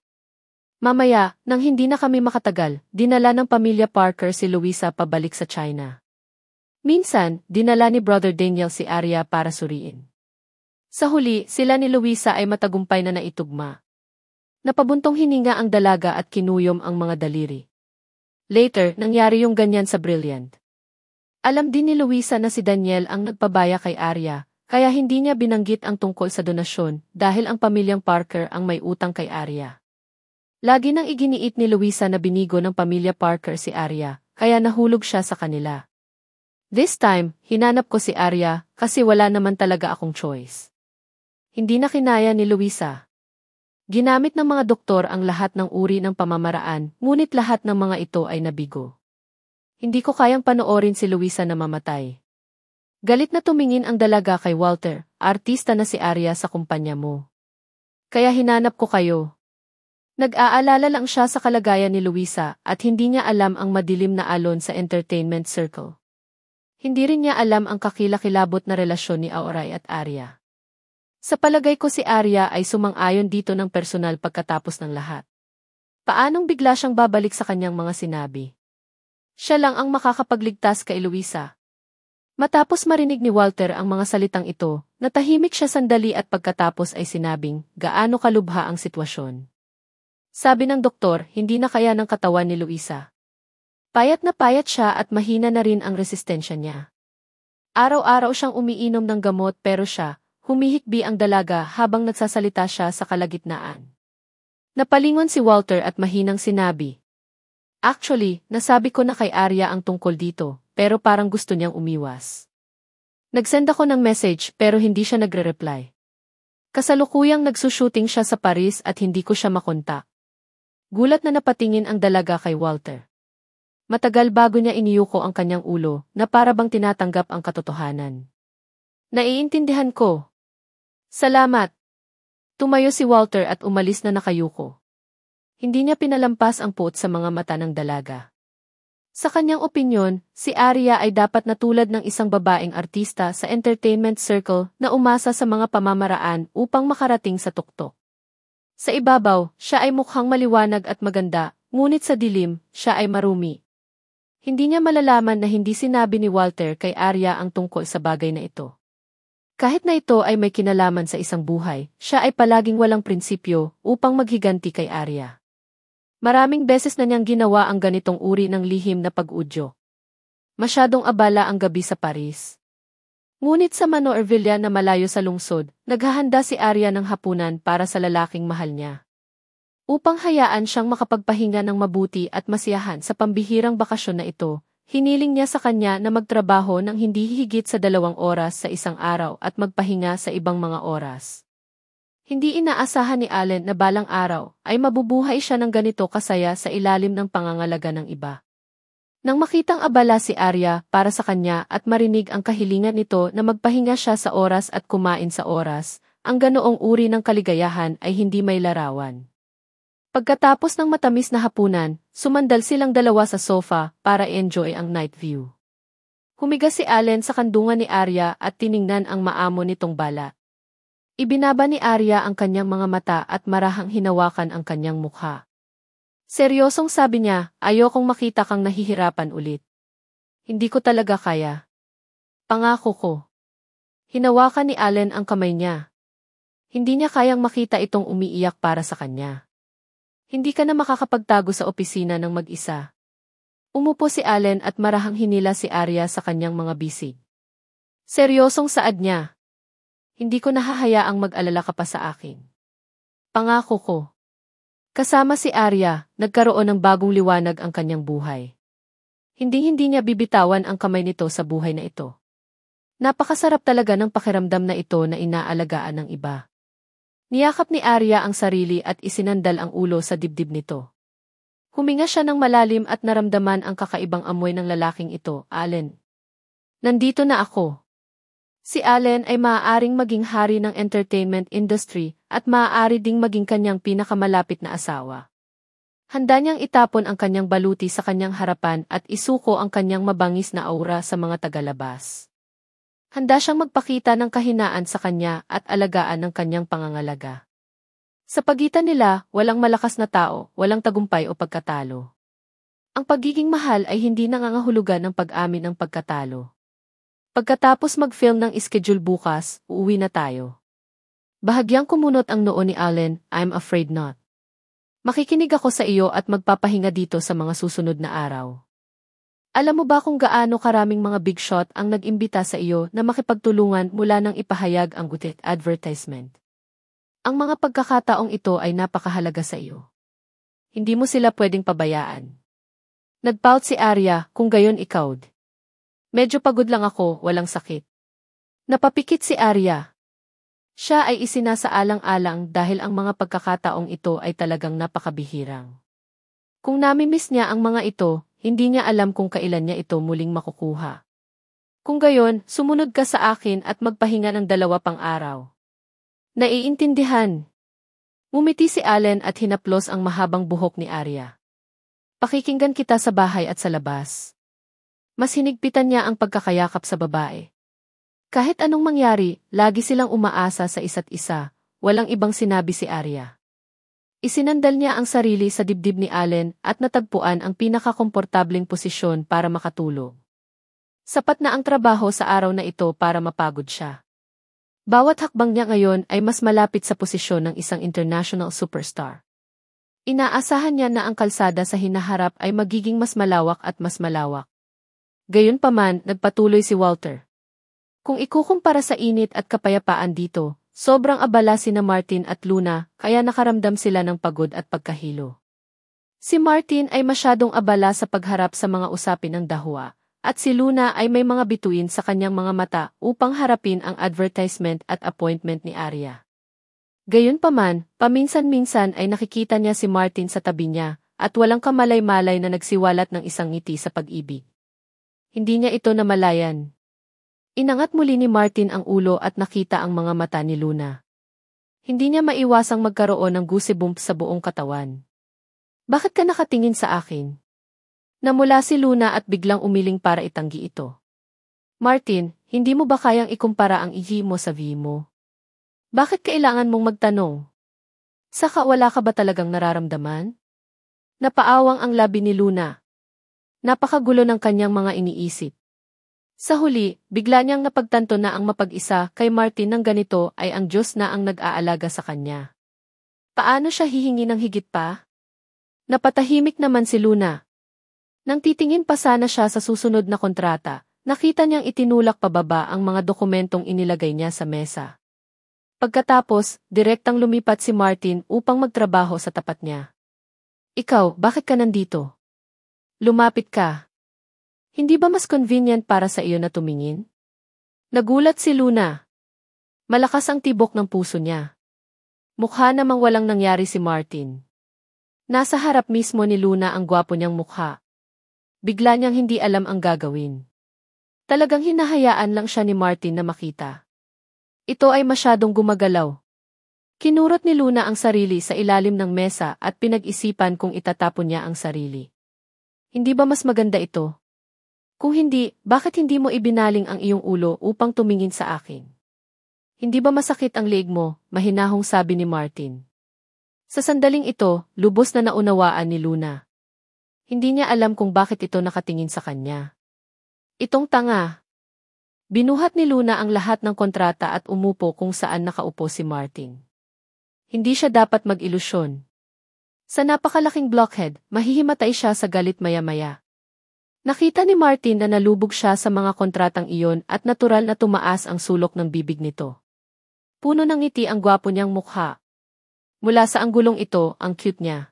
Mamaya, nang hindi na kami makatagal, dinala ng pamilya Parker si Luisa pabalik sa China. Minsan, dinala ni Brother Daniel si Arya para suriin. Sa huli, sila ni Luisa ay matagumpay na naitugma. Napabuntong hininga ang dalaga at kinuyom ang mga daliri. Later, nangyari yung ganyan sa Brilliant. Alam din ni Luisa na si Daniel ang nagpabaya kay Arya, kaya hindi niya binanggit ang tungkol sa donasyon dahil ang pamilyang Parker ang may utang kay Arya. Lagi nang iginiit ni Luisa na binigo ng pamilya Parker si Arya, kaya nahulog siya sa kanila. This time, hinanap ko si Arya kasi wala naman talaga akong choice. Hindi na kinaya ni Luisa. Ginamit ng mga doktor ang lahat ng uri ng pamamaraan, ngunit lahat ng mga ito ay nabigo. Hindi ko kayang panoorin si Luisa na mamatay. Galit na tumingin ang dalaga kay Walter, artista na si Arya sa kumpanya mo. Kaya hinanap ko kayo. Nag-aalala lang siya sa kalagayan ni Luisa at hindi niya alam ang madilim na alon sa entertainment circle. Hindi rin niya alam ang kakilakilabot na relasyon ni Aoray at Arya. Sa palagay ko si Arya ay sumang-ayon dito ng personal pagkatapos ng lahat. Paanong bigla siyang babalik sa kanyang mga sinabi? Siya lang ang makakapagligtas kay Luisa. Matapos marinig ni Walter ang mga salitang ito, natahimik siya sandali at pagkatapos ay sinabing, gaano kalubha ang sitwasyon. Sabi ng doktor, hindi na kaya ng katawan ni Luisa. Payat na payat siya at mahina na rin ang resistensya niya. Araw-araw siyang umiinom ng gamot pero siya, humihikbi ang dalaga habang nagsasalita siya sa kalagitnaan. Napalingon si Walter at mahinang sinabi. Actually, nasabi ko na kay Arya ang tungkol dito. Pero parang gusto niyang umiwas. Nagsend ako ng message pero hindi siya nagre-reply. Kasalukuyang nagsushooting siya sa Paris at hindi ko siya makontak. Gulat na napatingin ang dalaga kay Walter. Matagal bago niya iniyuko ang kanyang ulo na para bang tinatanggap ang katotohanan. Naiintindihan ko. Salamat. Tumayo si Walter at umalis na nakayuko. Hindi niya pinalampas ang puot sa mga mata ng dalaga. Sa kanyang opinyon, si Arya ay dapat na tulad ng isang babaeng artista sa entertainment circle na umasa sa mga pamamaraan upang makarating sa tuktok. Sa ibabaw, siya ay mukhang maliwanag at maganda, ngunit sa dilim, siya ay marumi. Hindi niya malalaman na hindi sinabi ni Walter kay Arya ang tungkol sa bagay na ito. Kahit na ito ay may kinalaman sa isang buhay, siya ay palaging walang prinsipyo upang maghiganti kay Arya. Maraming beses na niyang ginawa ang ganitong uri ng lihim na pag-udyo. Masyadong abala ang gabi sa Paris. Ngunit sa Manoervilla na malayo sa lungsod, naghahanda si Arya ng hapunan para sa lalaking mahal niya. Upang hayaan siyang makapagpahinga ng mabuti at masiyahan sa pambihirang bakasyon na ito, hiniling niya sa kanya na magtrabaho ng hindi higit sa 2 oras sa isang araw at magpahinga sa ibang mga oras. Hindi inaasahan ni Allen na balang araw ay mabubuhay siya ng ganito kasaya sa ilalim ng pangangalaga ng iba. Nang makitang abala si Arya para sa kanya at marinig ang kahilingan nito na magpahinga siya sa oras at kumain sa oras, ang ganoong uri ng kaligayahan ay hindi may larawan. Pagkatapos ng matamis na hapunan, sumandal silang dalawa sa sofa para enjoy ang night view. Humiga si Allen sa kandungan ni Arya at tiningnan ang maamo nitong balat. Ibinaba ni Arya ang kanyang mga mata at marahang hinawakan ang kanyang mukha. Seryosong sabi niya, ayokong makita kang nahihirapan ulit. Hindi ko talaga kaya. Pangako ko. Hinawakan ni Allen ang kamay niya. Hindi niya kayang makita itong umiiyak para sa kanya. Hindi ka na makakapagtago sa opisina ng mag-isa. Umupo si Allen at marahang hinila si Arya sa kanyang mga bisig. Seryosong saad niya. Hindi ko nahahayaang mag-alala ka pa sa akin. Pangako ko. Kasama si Arya, nagkaroon ng bagong liwanag ang kanyang buhay. Hindi niya bibitawan ang kamay nito sa buhay na ito. Napakasarap talaga ng pakiramdam na ito na inaalagaan ng iba. Niyakap ni Arya ang sarili at isinandal ang ulo sa dibdib nito. Huminga siya ng malalim at naramdaman ang kakaibang amoy ng lalaking ito, Allen. Nandito na ako. Si Allen ay maaaring maging hari ng entertainment industry at maaari ding maging kanyang pinakamalapit na asawa. Handa niyang itapon ang kanyang baluti sa kanyang harapan at isuko ang kanyang mabangis na aura sa mga tagalabas. Handa siyang magpakita ng kahinaan sa kanya at alagaan ng kanyang pangangalaga. Sa pagitan nila, walang malakas na tao, walang tagumpay o pagkatalo. Ang pagiging mahal ay hindi nangangahulugan ng pag-amin ng pagkatalo. Pagkatapos mag-film ng schedule bukas, uuwi na tayo. Bahagyang kumunot ang noo ni Allen, I'm afraid not. Makikinig ako sa iyo at magpapahinga dito sa mga susunod na araw. Alam mo ba kung gaano karaming mga big shot ang nag-imbita sa iyo na makipagtulungan mula nang ipahayag ang gutit advertisement? Ang mga pagkakataong ito ay napakahalaga sa iyo. Hindi mo sila pwedeng pabayaan. Nagpout si Arya, kung gayon ikaw. Medyo pagod lang ako, walang sakit. Napapikit si Arya. Siya ay isinasaalang-alang dahil ang mga pagkakataong ito ay talagang napakabihirang. Kung namimiss niya ang mga ito, hindi niya alam kung kailan niya ito muling makukuha. Kung gayon, sumunod ka sa akin at magpahinga ng 2 pang araw. Naiintindihan. Ngumiti si Allen at hinaplos ang mahabang buhok ni Arya. Pakikinggan kita sa bahay at sa labas. Mas hinigpitan niya ang pagkakayakap sa babae. Kahit anong mangyari, lagi silang umaasa sa isa't isa, walang ibang sinabi si Arya. Isinandal niya ang sarili sa dibdib ni Allen at natagpuan ang pinakakomportableng posisyon para makatulog. Sapat na ang trabaho sa araw na ito para mapagod siya. Bawat hakbang niya ngayon ay mas malapit sa posisyon ng isang international superstar. Inaasahan niya na ang kalsada sa hinaharap ay magiging mas malawak at mas malawak. Gayunpaman, nagpatuloy si Walter. Kung ikukumpara sa init at kapayapaan dito, sobrang abala sina Martin at Luna, kaya nakaramdam sila ng pagod at pagkahilo. Si Martin ay masyadong abala sa pagharap sa mga usapin ng dahwa, at si Luna ay may mga bituin sa kanyang mga mata upang harapin ang advertisement at appointment ni Arya. Gayunpaman, paminsan-minsan ay nakikita niya si Martin sa tabi niya, at walang kamalay-malay na nagsiwalat ng isang ngiti sa pag-ibig. Hindi niya ito namalayan. Inangat muli ni Martin ang ulo at nakita ang mga mata ni Luna. Hindi niya maiwasang magkaroon ng goosebumps sa buong katawan. Bakit ka nakatingin sa akin? Namula si Luna at biglang umiling para itanggi ito. Martin, hindi mo ba kayang ikumpara ang iji mo sa V mo? Bakit kailangan mong magtanong? Saka wala ka ba talagang nararamdaman? Napaawang ang labi ni Luna. Napakagulo ng kanyang mga iniisip. Sa huli, bigla niyang napagtanto na ang mapag-isa kay Martin ng ganito ay ang Diyos na ang nag-aalaga sa kanya. Paano siya hihingi ng higit pa? Napatahimik naman si Luna. Nang titingin pa sana siya sa susunod na kontrata, nakita niyang itinulak pababa ang mga dokumentong inilagay niya sa mesa. Pagkatapos, direktang lumipat si Martin upang magtrabaho sa tapat niya. Ikaw, bakit ka nandito? Lumapit ka. Hindi ba mas convenient para sa iyo na tumingin? Nagulat si Luna. Malakas ang tibok ng puso niya. Mukha namang walang nangyari si Martin. Nasa harap mismo ni Luna ang gwapo niyang mukha. Bigla niyang hindi alam ang gagawin. Talagang hinahayaan lang siya ni Martin na makita. Ito ay masyadong gumagalaw. Kinurot ni Luna ang sarili sa ilalim ng mesa at pinag-isipan kung itatapon niya ang sarili. Hindi ba mas maganda ito? Kung hindi, bakit hindi mo ibinaling ang iyong ulo upang tumingin sa akin? Hindi ba masakit ang leeg mo? Mahinahong sabi ni Martin. Sa sandaling ito, lubos na naunawaan ni Luna. Hindi niya alam kung bakit ito nakatingin sa kanya. Itong tanga. Binuhat ni Luna ang lahat ng kontrata at umupo kung saan nakaupo si Martin. Hindi siya dapat mag-ilusyon. Sa napakalaking blockhead, mahihimatay siya sa galit maya-maya. Nakita ni Martin na nalubog siya sa mga kontratang iyon at natural na tumaas ang sulok ng bibig nito. Puno ng ngiti ang gwapo niyang mukha. Mula sa anggulong ito, ang cute niya.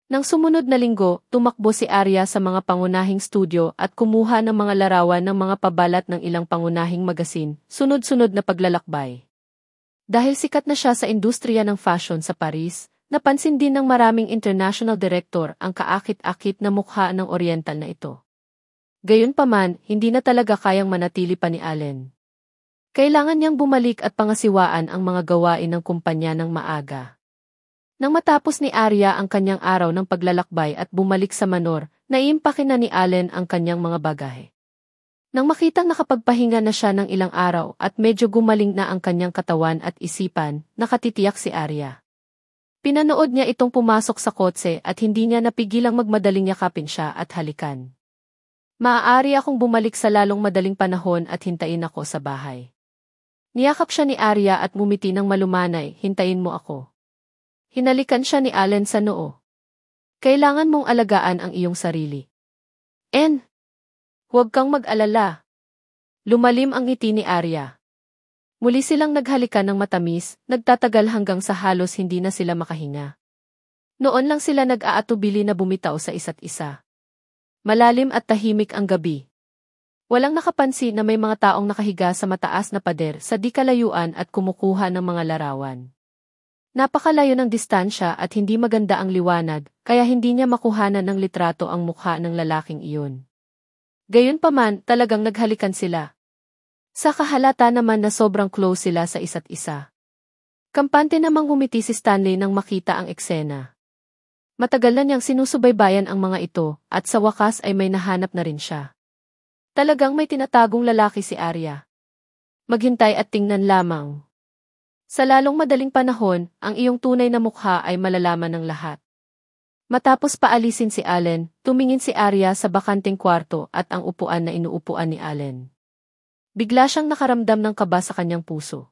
Nang sumunod na linggo, tumakbo si Arya sa mga pangunahing studio at kumuha ng mga larawan ng mga pabalat ng ilang pangunahing magasin, sunod-sunod na paglalakbay. Dahil sikat na siya sa industriya ng fashion sa Paris, napansin din ng maraming international director ang kaakit-akit na mukha ng Oriental na ito. Gayunpaman, hindi na talaga kayang manatili pa ni Allen. Kailangan niyang bumalik at pangasiwaan ang mga gawain ng kumpanya ng maaga. Nang matapos ni Arya ang kanyang araw ng paglalakbay at bumalik sa Manor, naiimpake na ni Allen ang kanyang mga bagahe. Nang makitang nakapagpahinga na siya ng ilang araw at medyo gumaling na ang kanyang katawan at isipan, nakatitiyak si Arya. Pinanood niya itong pumasok sa kotse at hindi niya napigilang magmadaling yakapin siya at halikan. Maaari akong bumalik sa lalong madaling panahon at hintayin ako sa bahay. Niyakap siya ni Arya at ngumiti ng malumanay, hintayin mo ako. Hinalikan siya ni Allen sa noo. Kailangan mong alagaan ang iyong sarili. Huwag kang mag-alala. Lumalim ang ngiti ni Arya. Muli silang naghalikan ng matamis, nagtatagal hanggang sa halos hindi na sila makahinga. Noon lang sila nag-aatubili na bumitaw sa isa't isa. Malalim at tahimik ang gabi. Walang nakapansin na may mga taong nakahiga sa mataas na pader sa di kalayuan at kumukuha ng mga larawan. Napakalayo ng distansya at hindi maganda ang liwanag, kaya hindi niya makuhanan ng litrato ang mukha ng lalaking iyon. Gayunpaman, talagang naghalikan sila. Sa kahalata naman na sobrang close sila sa isa't isa. Kampante namang ngumiti si Stanley nang makita ang eksena. Matagal na niyang sinusubaybayan ang mga ito, at sa wakas ay may nahanap na rin siya. Talagang may tinatagong lalaki si Arya. Maghintay at tingnan lamang. Sa lalong madaling panahon, ang iyong tunay na mukha ay malalaman ng lahat. Matapos paalisin si Allen, tumingin si Arya sa bakanting kwarto at ang upuan na inuupuan ni Allen. Bigla siyang nakaramdam ng kaba sa kanyang puso.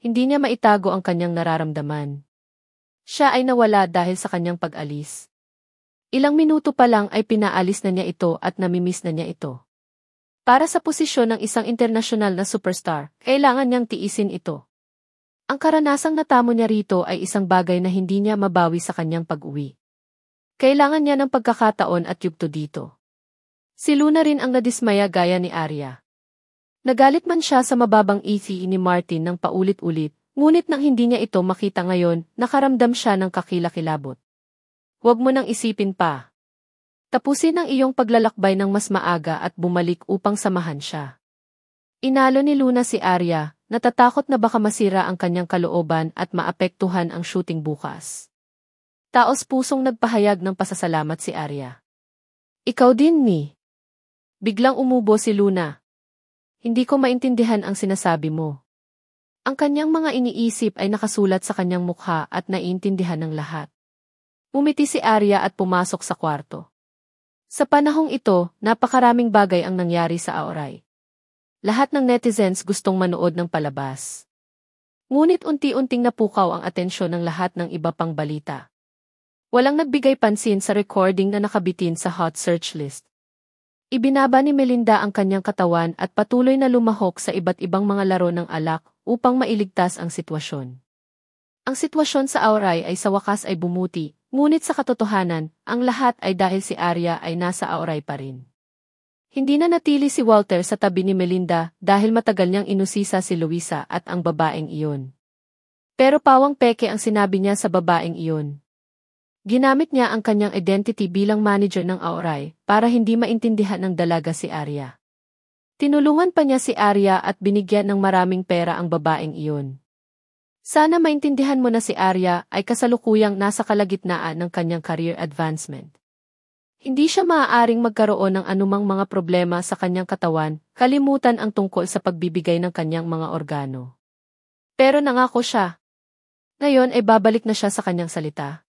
Hindi niya maitago ang kanyang nararamdaman. Siya ay nawala dahil sa kanyang pag-alis. Ilang minuto pa lang ay pinaalis na niya ito at namimiss na niya ito. Para sa posisyon ng isang internasyonal na superstar, kailangan niyang tiisin ito. Ang karanasang natamo niya rito ay isang bagay na hindi niya mabawi sa kanyang pag-uwi. Kailangan niya ng pagkakataon at yugto dito. Si Luna rin ang nadismaya gaya ni Arya. Nagalit man siya sa mababang ET ni Martin ng paulit-ulit, ngunit nang hindi niya ito makita ngayon, nakaramdam siya ng kakilakilabot. Huwag mo nang isipin pa. Tapusin ang iyong paglalakbay ng mas maaga at bumalik upang samahan siya. Inalo ni Luna si Arya, natatakot na baka masira ang kanyang kalooban at maapektuhan ang shooting bukas. Taos-pusong nagpahayag ng pasasalamat si Arya. Ikaw din, Mi. Biglang umubo si Luna. Hindi ko maintindihan ang sinasabi mo. Ang kanyang mga iniisip ay nakasulat sa kanyang mukha at naiintindihan ng lahat. Umiti si Arya at pumasok sa kwarto. Sa panahong ito, napakaraming bagay ang nangyari sa Aoray. Lahat ng netizens gustong manood ng palabas. Ngunit unti-unting napukaw ang atensyon ng lahat ng iba pang balita. Walang nagbigay pansin sa recording na nakabitin sa hot search list. Ibinaba ni Melinda ang kanyang katawan at patuloy na lumahok sa iba't ibang mga laro ng alak upang mailigtas ang sitwasyon. Ang sitwasyon sa Aoray ay sa wakas ay bumuti, ngunit sa katotohanan, ang lahat ay dahil si Arya ay nasa Aoray pa rin. Hindi na natili si Walter sa tabi ni Melinda dahil matagal niyang inusisa si Luisa at ang babaeng iyon. Pero pawang peke ang sinabi niya sa babaeng iyon. Ginamit niya ang kanyang identity bilang manager ng Aoray para hindi maintindihan ng dalaga si Arya. Tinulungan pa niya si Arya at binigyan ng maraming pera ang babaeng iyon. Sana maintindihan mo na si Arya ay kasalukuyang nasa kalagitnaan ng kanyang career advancement. Hindi siya maaaring magkaroon ng anumang mga problema sa kanyang katawan, kalimutan ang tungkol sa pagbibigay ng kanyang mga organo. Pero nangako siya. Ngayon ay babalik na siya sa kanyang salita.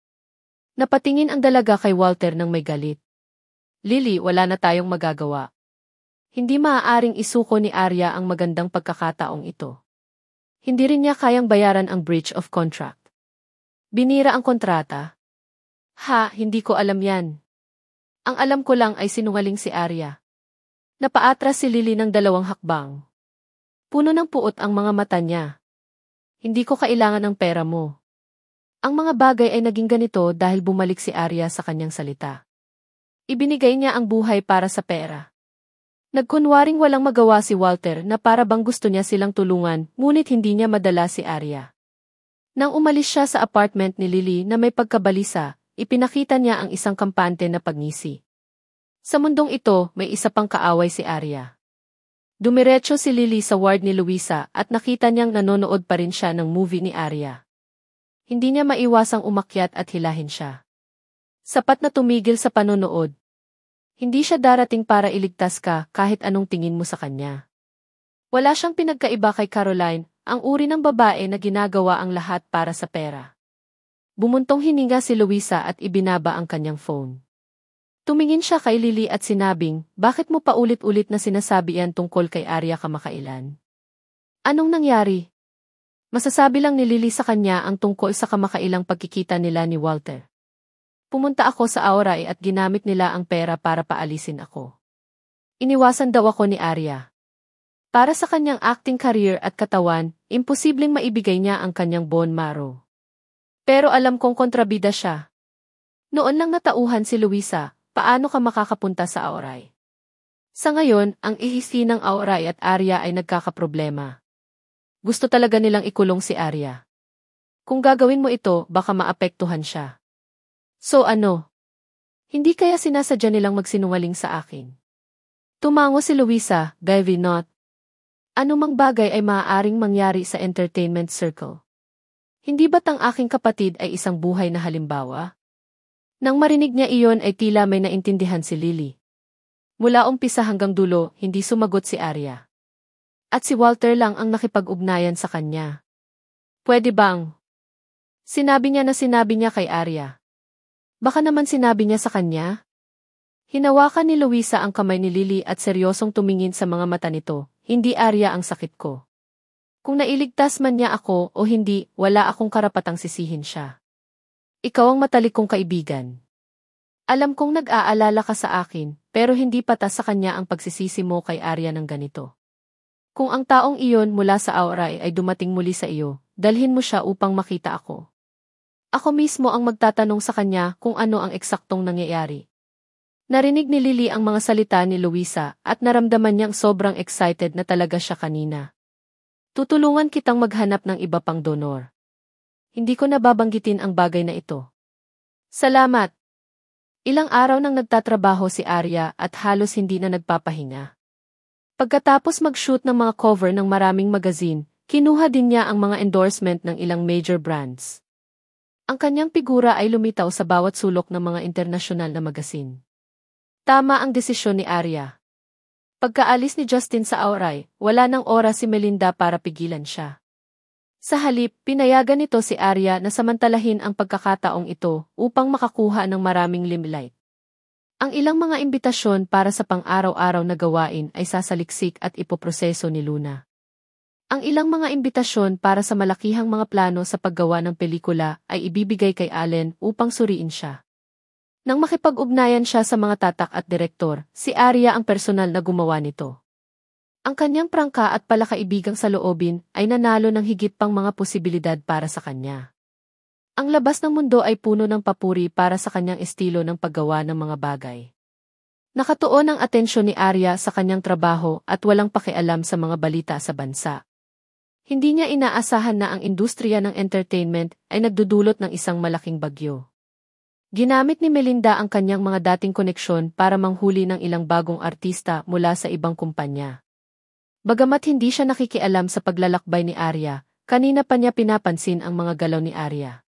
Napatingin ang dalaga kay Walter nang may galit. Lily, wala na tayong magagawa. Hindi maaaring isuko ni Arya ang magandang pagkakataong ito. Hindi rin niya kayang bayaran ang breach of contract. Binira ang kontrata. Hindi ko alam yan. Ang alam ko lang ay sinungaling si Arya. Napaatras si Lily ng 2 hakbang. Puno ng puot ang mga mata niya. Hindi ko kailangan ng pera mo. Ang mga bagay ay naging ganito dahil bumalik si Arya sa kanyang salita. Ibinigay niya ang buhay para sa pera. Nagkunwaring walang magawa si Walter na para bang gusto niya silang tulungan, ngunit hindi niya madala si Arya. Nang umalis siya sa apartment ni Lily na may pagkabalisa, ipinakita niya ang isang kampante na pagngisi. Sa mundong ito, may isa pang kaaway si Arya. Dumiretso si Lily sa ward ni Luisa at nakita niyang nanonood pa rin siya ng movie ni Arya. Hindi niya maiwasang umakyat at hilahin siya. Sapat na tumigil sa panonood. Hindi siya darating para iligtas ka kahit anong tingin mo sa kanya. Wala siyang pinagkaiba kay Caroline, ang uri ng babae na ginagawa ang lahat para sa pera. Bumuntong hininga si Luisa at ibinaba ang kanyang phone. Tumingin siya kay Lily at sinabing, bakit mo paulit-ulit na sinasabi yan tungkol kay Arya kamakailan? Anong nangyari? Masasabi lang ni Lily sa kanya ang tungkol sa kamakailang pagkikita nila ni Walter. Pumunta ako sa Aoray at ginamit nila ang pera para paalisin ako. Iniwasan daw ako ni Arya. Para sa kanyang acting career at katawan, imposibleng maibigay niya ang kanyang bone marrow. Pero alam kong kontrabida siya. Noon lang natauhan si Luisa, paano ka makakapunta sa Aoray? Sa ngayon, ang ihisi ng Aoray at Arya ay nagkakaproblema. Gusto talaga nilang ikulong si Arya. Kung gagawin mo ito, baka maapektuhan siya. So ano? Hindi kaya sinasadya nilang magsinungaling sa akin? Tumango si Luisa, Gavy not. Anumang bagay ay maaaring mangyari sa entertainment circle. Hindi ba't ang aking kapatid ay isang buhay na halimbawa? Nang marinig niya iyon ay tila may naintindihan si Lily. Mula umpisa hanggang dulo, hindi sumagot si Arya. At si Walter lang ang nakipag-ugnayan sa kanya. Pwede bang? Sinabi niya kay Arya. Baka naman sinabi niya sa kanya? Hinawakan ni Luisa ang kamay ni Lily at seryosong tumingin sa mga mata nito. Hindi Arya ang sakit ko. Kung nailigtas man niya ako o hindi, wala akong karapatang sisihin siya. Ikaw ang matalik kong kaibigan. Alam kong nag-aalala ka sa akin, pero hindi patas sa kanya ang pagsisisi mo kay Arya ng ganito. Kung ang taong iyon mula sa Auray ay dumating muli sa iyo, dalhin mo siya upang makita ako. Ako mismo ang magtatanong sa kanya kung ano ang eksaktong nangyayari. Narinig ni Lily ang mga salita ni Luisa at naramdaman niyang sobrang excited na talaga siya kanina. Tutulungan kitang maghanap ng iba pang donor. Hindi ko nababanggitin ang bagay na ito. Salamat! Ilang araw nang nagtatrabaho si Arya at halos hindi na nagpapahinga. Pagkatapos mag-shoot ng mga cover ng maraming magazine, kinuha din niya ang mga endorsement ng ilang major brands. Ang kanyang figura ay lumitaw sa bawat sulok ng mga internasyonal na magazine. Tama ang desisyon ni Arya. Pagkaalis ni Justin sa Auray, wala nang oras si Melinda para pigilan siya. Sa halip, pinayagan nito si Arya na samantalahin ang pagkakataong ito upang makakuha ng maraming limelight. Ang ilang mga imbitasyon para sa pang-araw-araw na gawain ay sasaliksik at ipoproseso ni Luna. Ang ilang mga imbitasyon para sa malakihang mga plano sa paggawa ng pelikula ay ibibigay kay Allen upang suriin siya. Nang makipag-ugnayan siya sa mga tatak at direktor, si Arya ang personal na gumawa nito. Ang kanyang prangka at palakaibigang saloobin ay nanalo ng higit pang mga posibilidad para sa kanya. Ang labas ng mundo ay puno ng papuri para sa kanyang estilo ng paggawa ng mga bagay. Nakatuon ang atensyon ni Arya sa kanyang trabaho at walang pakialam sa mga balita sa bansa. Hindi niya inaasahan na ang industriya ng entertainment ay nagdudulot ng isang malaking bagyo. Ginamit ni Melinda ang kanyang mga dating koneksyon para manghuli ng ilang bagong artista mula sa ibang kumpanya. Bagamat hindi siya nakikialam sa paglalakbay ni Arya, kanina pa niya pinapansin ang mga galaw ni Arya.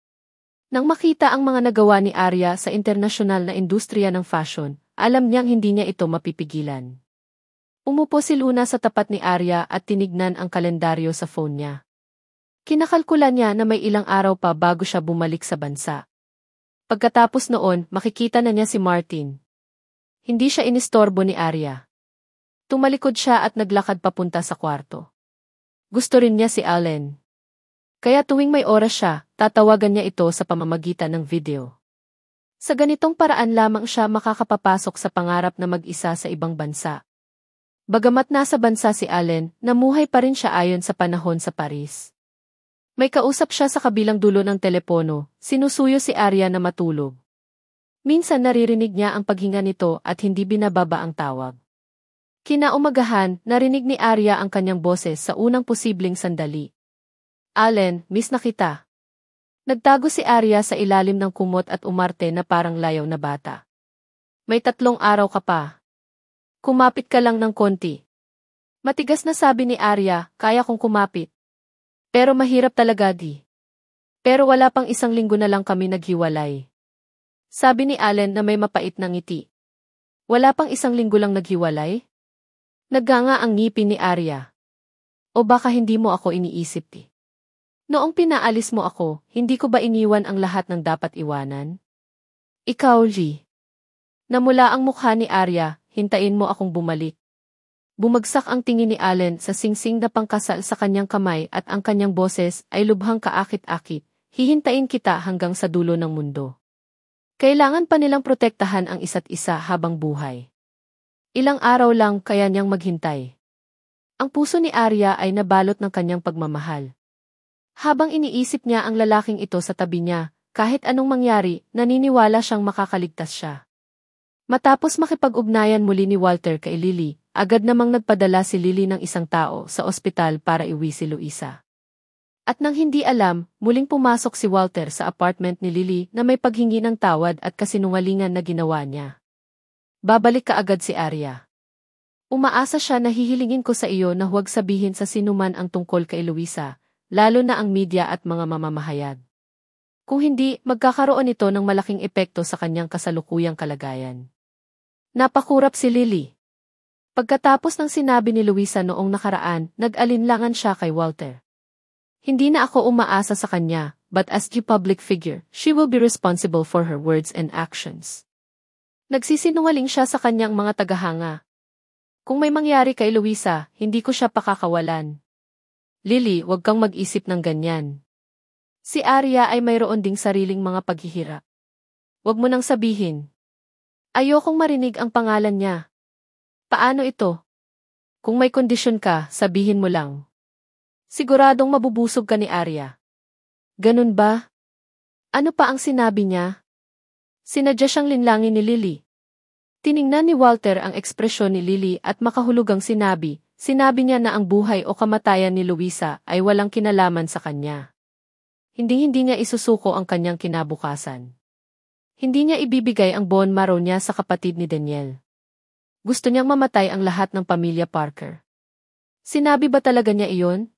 Nang makita ang mga nagawa ni Arya sa internasyonal na industriya ng fashion, alam niyang hindi niya ito mapipigilan. Umupo si Luna sa tapat ni Arya at tinignan ang kalendaryo sa phone niya. Kinakalkulan niya na may ilang araw pa bago siya bumalik sa bansa. Pagkatapos noon, makikita na niya si Martin. Hindi siya inistorbo ni Arya. Tumalikod siya at naglakad papunta sa kwarto. Gusto rin niya si Allen. Kaya tuwing may oras siya, tatawagan niya ito sa pamamagitan ng video. Sa ganitong paraan lamang siya makakapapasok sa pangarap na mag-isa sa ibang bansa. Bagamat nasa bansa si Allen, namuhay pa rin siya ayon sa panahon sa Paris. May kausap siya sa kabilang dulo ng telepono, sinusuyo si Arya na matulog. Minsan naririnig niya ang paghinga nito at hindi binababa ang tawag. Kinaumagahan, narinig ni Arya ang kanyang boses sa unang posibleng sandali. Allen, miss na kita. Nagtago si Arya sa ilalim ng kumot at umarte na parang layaw na bata. May 3 araw ka pa. Kumapit ka lang ng konti. Matigas na sabi ni Arya, kaya kong kumapit. Pero mahirap talaga di. Pero wala pang 1 linggo na lang kami naghiwalay. Sabi ni Allen na may mapait na ngiti. Wala pang 1 linggo lang naghiwalay? Nagganga ang ngipin ni Arya. O baka hindi mo ako iniisip di. Noong pinaalis mo ako, hindi ko ba iniwan ang lahat ng dapat iwanan? Ikaw, G. Namula ang mukha ni Arya, hintayin mo akong bumalik. Bumagsak ang tingin ni Allen sa singsing na pangkasal sa kanyang kamay at ang kanyang boses ay lubhang kaakit-akit, hihintayin kita hanggang sa dulo ng mundo. Kailangan pa nilang protektahan ang isa't isa habang buhay. Ilang araw lang kaya niyang maghintay. Ang puso ni Arya ay nabalot ng kanyang pagmamahal. Habang iniisip niya ang lalaking ito sa tabi niya, kahit anong mangyari, naniniwala siyang makakaligtas siya. Matapos makipag-ugnayan muli ni Walter kay Lily, agad namang nagpadala si Lily ng isang tao sa ospital para iuwi si Luisa. At nang hindi alam, muling pumasok si Walter sa apartment ni Lily na may paghingi ng tawad at kasinungalingan na ginawa niya. Babalik ka agad si Arya. Umaasa siya na hihilingin ko sa iyo na huwag sabihin sa sinuman ang tungkol kay Luisa, lalo na ang media at mga mamamahayag. Kung hindi, magkakaroon ito ng malaking epekto sa kanyang kasalukuyang kalagayan. Napakurap si Lily. Pagkatapos ng sinabi ni Luisa noong nakaraan, nag-alinlangan siya kay Walter. Hindi na ako umaasa sa kanya, but as the public figure, she will be responsible for her words and actions. Nagsisinungaling siya sa kanyang mga tagahanga. Kung may mangyari kay Luisa, hindi ko siya pakakawalan. Lily, huwag kang mag-isip ng ganyan. Si Arya ay mayroon ding sariling mga paghihirap. Huwag mo nang sabihin. Ayokong marinig ang pangalan niya. Paano ito? Kung may kondisyon ka, sabihin mo lang. Siguradong mabubusog ka ni Arya. Ganun ba? Ano pa ang sinabi niya? Sinadya siyang linlangin ni Lily. Tiningnan ni Walter ang ekspresyon ni Lily at makahulugang sinabi niya na ang buhay o kamatayan ni Luisa ay walang kinalaman sa kanya. Hindi niya isusuko ang kanyang kinabukasan. Hindi niya ibibigay ang bone marrow niya sa kapatid ni Daniel. Gusto niyang mamatay ang lahat ng pamilya Parker. Sinabi ba talaga niya iyon?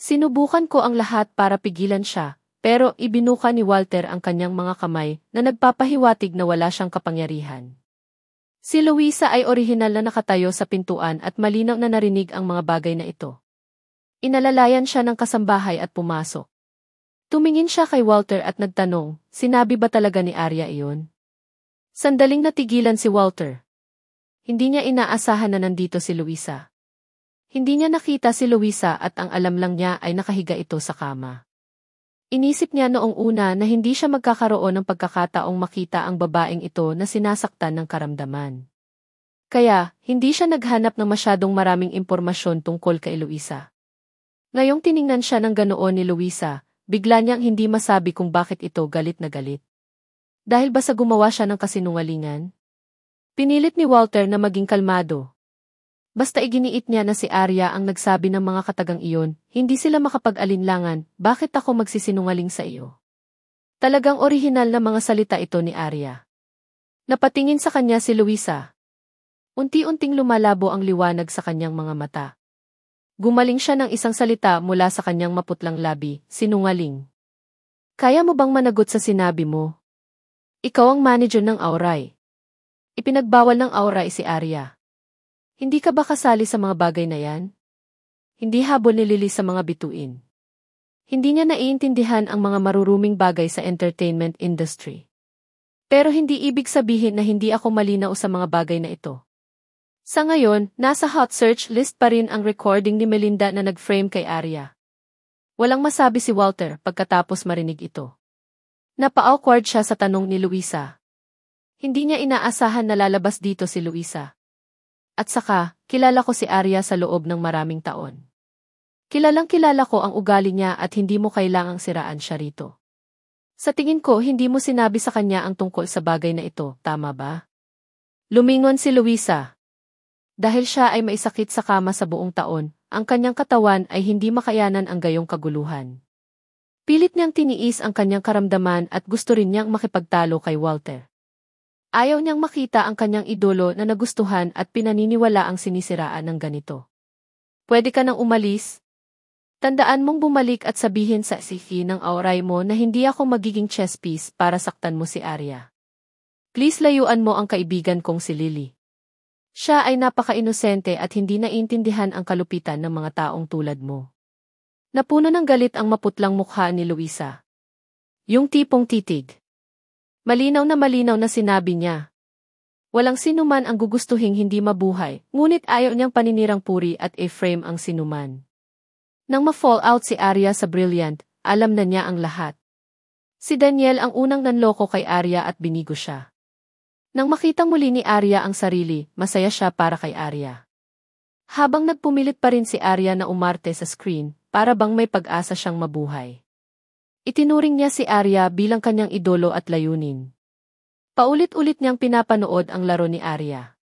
Sinubukan ko ang lahat para pigilan siya, pero ibinuka ni Walter ang kanyang mga kamay na nagpapahiwatig na wala siyang kapangyarihan. Si Luisa ay orihinal na nakatayo sa pintuan at malinaw na narinig ang mga bagay na ito. Inalalayan siya ng kasambahay at pumasok. Tumingin siya kay Walter at nagtanong, sinabi ba talaga ni Arya iyon? Sandaling natigilan si Walter. Hindi niya inaasahan na nandito si Luisa. Hindi niya nakita si Luisa at ang alam lang niya ay nakahiga ito sa kama. Inisip niya noong una na hindi siya magkakaroon ng pagkakataong makita ang babaeng ito na sinasaktan ng karamdaman. Kaya, hindi siya naghanap ng masyadong maraming impormasyon tungkol kay Luisa. Ngayong tiningnan siya ng ganoon ni Luisa, bigla niyang hindi masabi kung bakit ito galit na galit. Dahil ba sa gumawa siya ng kasinungalingan? Pinilit ni Walter na maging kalmado. Basta iginiit niya na si Arya ang nagsabi ng mga katagang iyon, hindi sila makapag-alinlangan, bakit ako magsisinungaling sa iyo? Talagang orihinal na mga salita ito ni Arya. Napatingin sa kanya si Luisa. Unti-unting lumalabo ang liwanag sa kanyang mga mata. Gumaling siya ng isang salita mula sa kanyang maputlang labi, sinungaling. Kaya mo bang managot sa sinabi mo? Ikaw ang manager ng Auray. Ipinagbawal ng Auray si Arya. Hindi ka ba kasali sa mga bagay na yan? Hindi habol ni Lily sa mga bituin. Hindi niya naiintindihan ang mga maruruming bagay sa entertainment industry. Pero hindi ibig sabihin na hindi ako malinaw sa mga bagay na ito. Sa ngayon, nasa hot search list pa rin ang recording ni Melinda na nag-frame kay Arya. Walang masabi si Walter pagkatapos marinig ito. Napa-awkward siya sa tanong ni Luisa. Hindi niya inaasahan na lalabas dito si Luisa. At saka, kilala ko si Arya sa loob ng maraming taon. Kilalang-kilala ko ang ugali niya at hindi mo kailangang siraan siya rito. Sa tingin ko, hindi mo sinabi sa kanya ang tungkol sa bagay na ito, tama ba? Lumingon si Luisa. Dahil siya ay maisakit sa kama sa buong taon, ang kanyang katawan ay hindi makayanan ang gayong kaguluhan. Pilit niyang tiniis ang kanyang karamdaman at gusto rin niyang makipagtalo kay Walter. Ayaw niyang makita ang kanyang idolo na nagustuhan at pinaniniwala ang sinisiraan ng ganito. Pwede ka nang umalis? Tandaan mong bumalik at sabihin sa siki ng Auray mo na hindi ako magiging chess piece para saktan mo si Arya. Please layuan mo ang kaibigan kong si Lily. Siya ay napaka-inosente at hindi naiintindihan ang kalupitan ng mga taong tulad mo. Napuno ng galit ang maputlang mukha ni Luisa. Yung tipong titig. Malinaw na sinabi niya. Walang sinuman ang gugustuhing hindi mabuhay, ngunit ayaw niyang paninirang puri at i-frame ang sinuman. Nang ma-fall out si Arya sa Brilliant, alam na niya ang lahat. Si Daniel ang unang nanloko kay Arya at binigo siya. Nang makitang muli ni Arya ang sarili, masaya siya para kay Arya. Habang nagpumilit pa rin si Arya na umarte sa screen, para bang may pag-asa siyang mabuhay. Itinuring niya si Arya bilang kanyang idolo at layunin. Paulit-ulit niyang pinapanood ang laro ni Arya.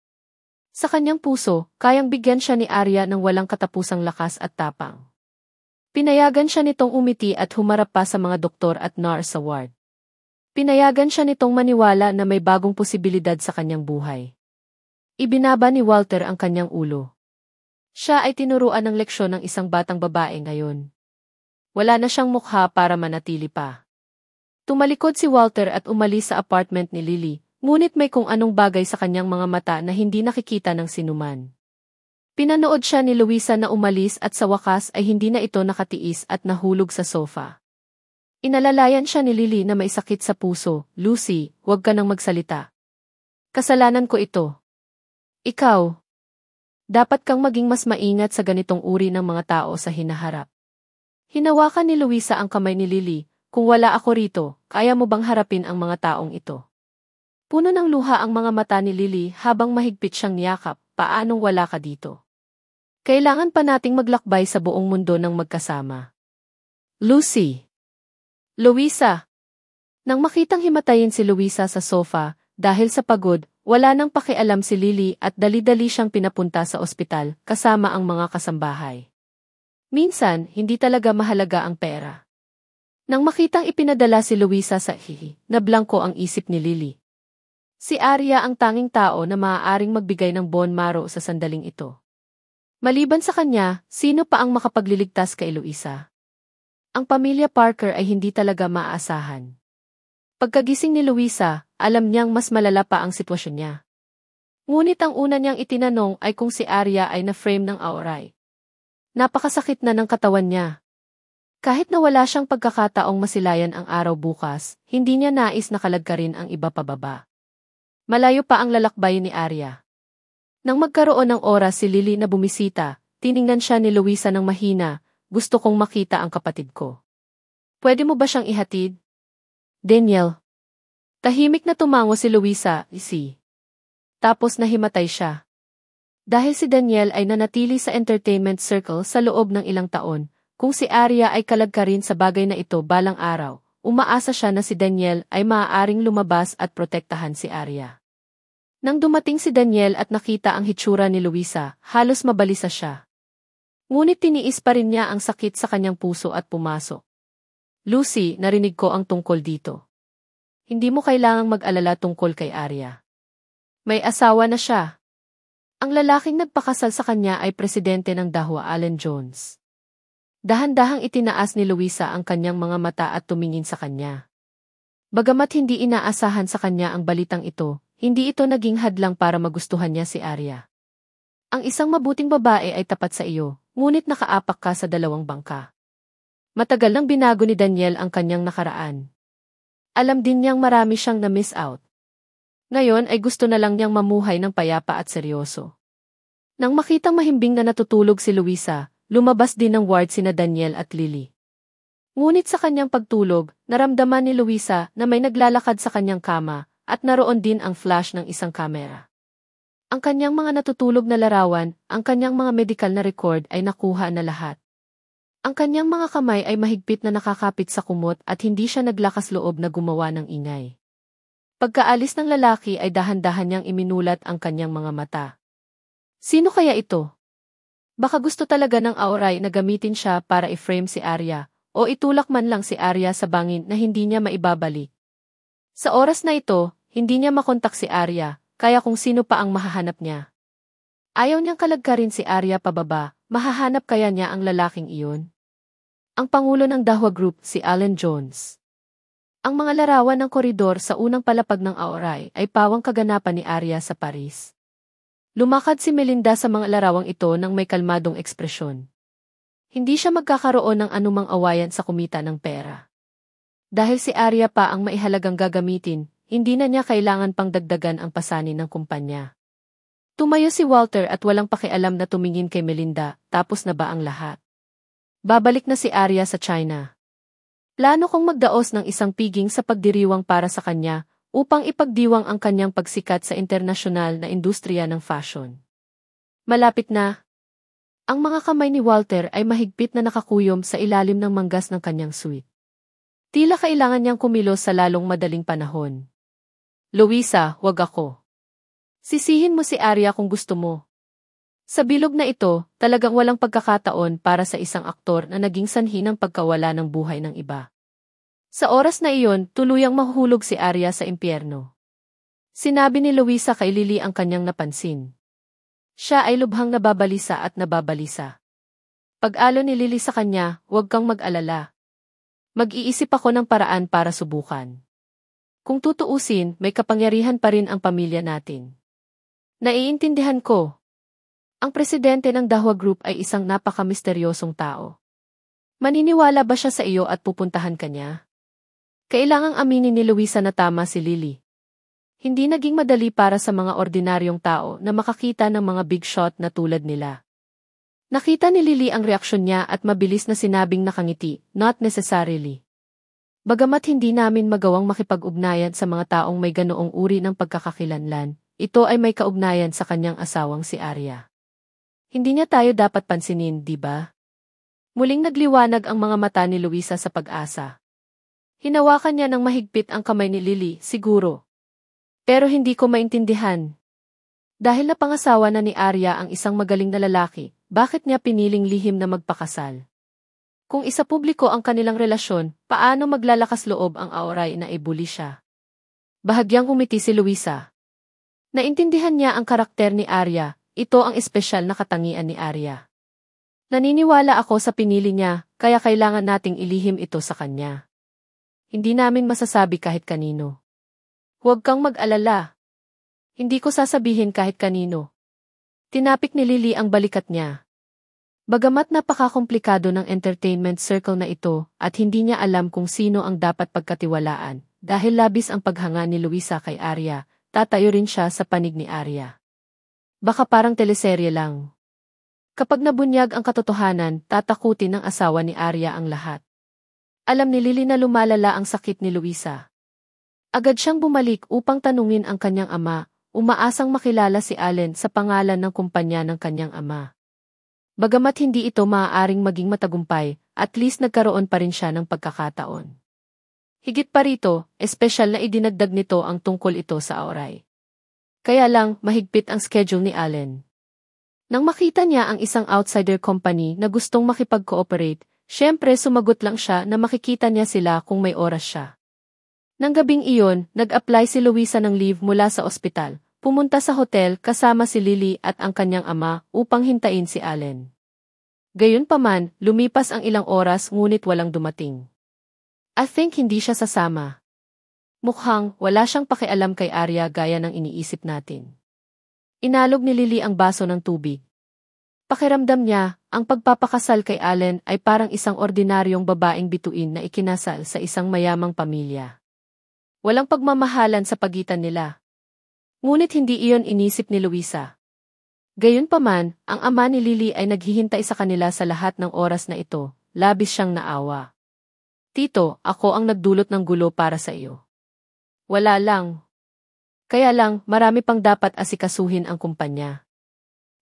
Sa kanyang puso, kayang bigyan siya ni Arya ng walang katapusang lakas at tapang. Pinayagan siya nitong umiti at humarap pa sa mga doktor at nurse sa ward. Pinayagan siya nitong maniwala na may bagong posibilidad sa kanyang buhay. Ibinaba ni Walter ang kanyang ulo. Siya ay tinuruan ng leksyon ng isang batang babae ngayon. Wala na siyang mukha para manatili pa. Tumalikod si Walter at umalis sa apartment ni Lily, ngunit may kung anong bagay sa kanyang mga mata na hindi nakikita ng sinuman. Pinanood siya ni Luisa na umalis at sa wakas ay hindi na ito nakatiis at nahulog sa sofa. Inalalayan siya ni Lily na may sakit sa puso. Lucy, huwag ka nang magsalita. Kasalanan ko ito. Ikaw. Dapat kang maging mas maingat sa ganitong uri ng mga tao sa hinaharap. Hinawakan ni Luisa ang kamay ni Lily. Kung wala ako rito, kaya mo bang harapin ang mga taong ito? Puno ng luha ang mga mata ni Lily habang mahigpit siyang niyakap. Paanong wala ka dito? Kailangan pa nating maglakbay sa buong mundo ng magkasama. Lucy. Luisa. Nang makitang himatayin si Luisa sa sofa, dahil sa pagod, wala nang pakialam si Lily at dali-dali siyang pinapunta sa ospital kasama ang mga kasambahay. Minsan, hindi talaga mahalaga ang pera. Nang makitang ipinadala si Luisa sa hihi, nablangko ang isip ni Lily. Si Arya ang tanging tao na maaaring magbigay ng bone marrow sa sandaling ito. Maliban sa kanya, sino pa ang makapagliligtas kay Luisa? Ang pamilya Parker ay hindi talaga maaasahan. Pagkagising ni Luisa, alam niyang mas malala pa ang sitwasyon niya. Ngunit ang una niyang itinanong ay kung si Arya ay na-frame ng Aoray. Napakasakit na ng katawan niya. Kahit na wala siyang pagkakataong masilayan ang araw bukas, hindi niya nais na kalagkarin ang iba pababa. Malayo pa ang lalakbay ni Arya. Nang magkaroon ng oras si Lily na bumisita, tiningnan siya ni Luisa ng mahina, gusto kong makita ang kapatid ko. Pwede mo ba siyang ihatid? Daniel. Tahimik na tumango si Luisa, Tapos nahimatay siya. Dahil si Daniel ay nanatili sa entertainment circle sa loob ng ilang taon, kung si Arya ay kalagkarin sa bagay na ito balang araw, umaasa siya na si Daniel ay maaaring lumabas at protektahan si Arya. Nang dumating si Daniel at nakita ang hitsura ni Luisa, halos mabalisa siya. Ngunit tiniis pa rin niya ang sakit sa kanyang puso at pumasok. Lucy, narinig ko ang tungkol dito. Hindi mo kailangang mag-alala tungkol kay Arya. May asawa na siya. Ang lalaking nagpakasal sa kanya ay presidente ng Dahwa Allen Jones. Dahan-dahang itinaas ni Luisa ang kanyang mga mata at tumingin sa kanya. Bagamat hindi inaasahan sa kanya ang balitang ito, hindi ito naging hadlang para magustuhan niya si Arya. Ang isang mabuting babae ay tapat sa iyo, ngunit nakaapak ka sa dalawang bangka. Matagal nang binago ni Daniel ang kanyang nakaraan. Alam din niyang marami siyang na-miss out. Ngayon ay gusto na lang niyang mamuhay ng payapa at seryoso. Nang makitang mahimbing na natutulog si Luisa, lumabas din ng ward sina Daniel at Lily. Ngunit sa kanyang pagtulog, naramdaman ni Luisa na may naglalakad sa kanyang kama, at naroon din ang flash ng isang kamera. Ang kanyang mga natutulog na larawan, ang kanyang mga medical na record ay nakuha na lahat. Ang kanyang mga kamay ay mahigpit na nakakapit sa kumot at hindi siya naglakas loob na gumawa ng ingay. Pagkaalis ng lalaki ay dahan-dahan niyang iminulat ang kanyang mga mata. Sino kaya ito? Baka gusto talaga ng Aoray na gamitin siya para i-frame si Arya, o itulak man lang si Arya sa bangin na hindi niya maibabalik. Sa oras na ito, hindi niya makontak si Arya, kaya kung sino pa ang mahahanap niya. Ayaw niyang kalagkarin si Arya pababa, mahahanap kaya niya ang lalaking iyon? Ang pangulo ng Dahwa Group, si Allen Jones. Ang mga larawan ng koridor sa unang palapag ng Aoray ay pawang kaganapan ni Arya sa Paris. Lumakad si Melinda sa mga larawang ito ng may kalmadong ekspresyon. Hindi siya magkakaroon ng anumang awayan sa kumita ng pera. Dahil si Arya pa ang maihalagang gagamitin, hindi na niya kailangan pang dagdagan ang pasanin ng kumpanya. Tumayo si Walter at walang pakialam na tumingin kay Melinda, tapos na ba ang lahat? Babalik na si Arya sa China. Plano kong magdaos ng isang piging sa pagdiriwang para sa kanya, upang ipagdiwang ang kanyang pagsikat sa internasyonal na industriya ng fashion. Malapit na. Ang mga kamay ni Walter ay mahigpit na nakakuyom sa ilalim ng manggas ng kanyang suit. Tila kailangan niyang kumilos sa lalong madaling panahon. Luisa, wag ako. Sisihin mo si Arya kung gusto mo. Sa bilog na ito, talagang walang pagkakataon para sa isang aktor na naging sanhi ng pagkawala ng buhay ng iba. Sa oras na iyon, tuluyang mahuhulog si Arya sa impyerno. Sinabi ni Luisa kay Lily ang kanyang napansin. Siya ay lubhang nababalisa at nababalisa. Pag-alo ni Lily sa kanya, huwag kang mag-alala. Mag-iisip ako ng paraan para subukan. Kung tutuusin, may kapangyarihan pa rin ang pamilya natin. Naiintindihan ko. Ang presidente ng Dahua Group ay isang napaka-misteryosong tao. Maniniwala ba siya sa iyo at pupuntahan ka niya? Kailangang aminin ni Luisa na tama si Lily. Hindi naging madali para sa mga ordinaryong tao na makakita ng mga big shot na tulad nila. Nakita ni Lily ang reaksyon niya at mabilis na sinabing nakangiti, not necessarily. Bagamat hindi namin magawang makipag-ugnayan sa mga taong may ganoong uri ng pagkakakilanlan, ito ay may kaugnayan sa kanyang asawang si Arya. Hindi niya tayo dapat pansinin, di ba? Muling nagliwanag ang mga mata ni Luisa sa pag-asa. Hinawakan niya ng mahigpit ang kamay ni Lily, siguro. Pero hindi ko maintindihan. Dahil napangasawa na ni Arya ang isang magaling na lalaki, bakit niya piniling lihim na magpakasal? Kung isa publiko ang kanilang relasyon, paano maglalakas loob ang Aoray na ibuli siya? Bahagyang umiti si Luisa. Naintindihan niya ang karakter ni Arya, ito ang espesyal na katangian ni Arya. Naniniwala ako sa pinili niya, kaya kailangan nating ilihim ito sa kanya. Hindi namin masasabi kahit kanino. Huwag kang mag-alala. Hindi ko sasabihin kahit kanino. Tinapik ni Lily ang balikat niya. Bagamat napakakomplikado ng entertainment circle na ito at hindi niya alam kung sino ang dapat pagkatiwalaan, dahil labis ang paghanga ni Luisa kay Arya, tatayo rin siya sa panig ni Arya. Baka parang teleserye lang. Kapag nabunyag ang katotohanan, tatakutin ng asawa ni Arya ang lahat. Alam ni Lily na lumalala ang sakit ni Luisa. Agad siyang bumalik upang tanungin ang kanyang ama, umaasang makilala si Allen sa pangalan ng kumpanya ng kanyang ama. Bagamat hindi ito maaaring maging matagumpay, at least nagkaroon pa rin siya ng pagkakataon. Higit pa rito, espesyal na idinagdag nito ang tungkol ito sa Aoray. Kaya lang, mahigpit ang schedule ni Allen. Nang makita niya ang isang outsider company na gustong makipag-cooperate, syempre sumagot lang siya na makikita niya sila kung may oras siya. Nang gabing iyon, nag-apply si Luisa ng leave mula sa ospital. Pumunta sa hotel kasama si Lily at ang kanyang ama upang hintayin si Allen. Gayunpaman, lumipas ang ilang oras ngunit walang dumating. I think hindi siya sasama. Mukhang wala siyang pakialam kay Arya gaya ng iniisip natin. Inalog ni Lily ang baso ng tubig. Pakiramdam niya, ang pagpapakasal kay Allen ay parang isang ordinaryong babaeng bituin na ikinasal sa isang mayamang pamilya. Walang pagmamahalan sa pagitan nila. Ngunit hindi iyon inisip ni Luisa. Gayunpaman, ang ama ni Lily ay naghihintay sa kanila sa lahat ng oras na ito, labis siyang naawa. Tito, ako ang nagdulot ng gulo para sa iyo. Wala lang. Kaya lang, marami pang dapat asikasuhin ang kumpanya.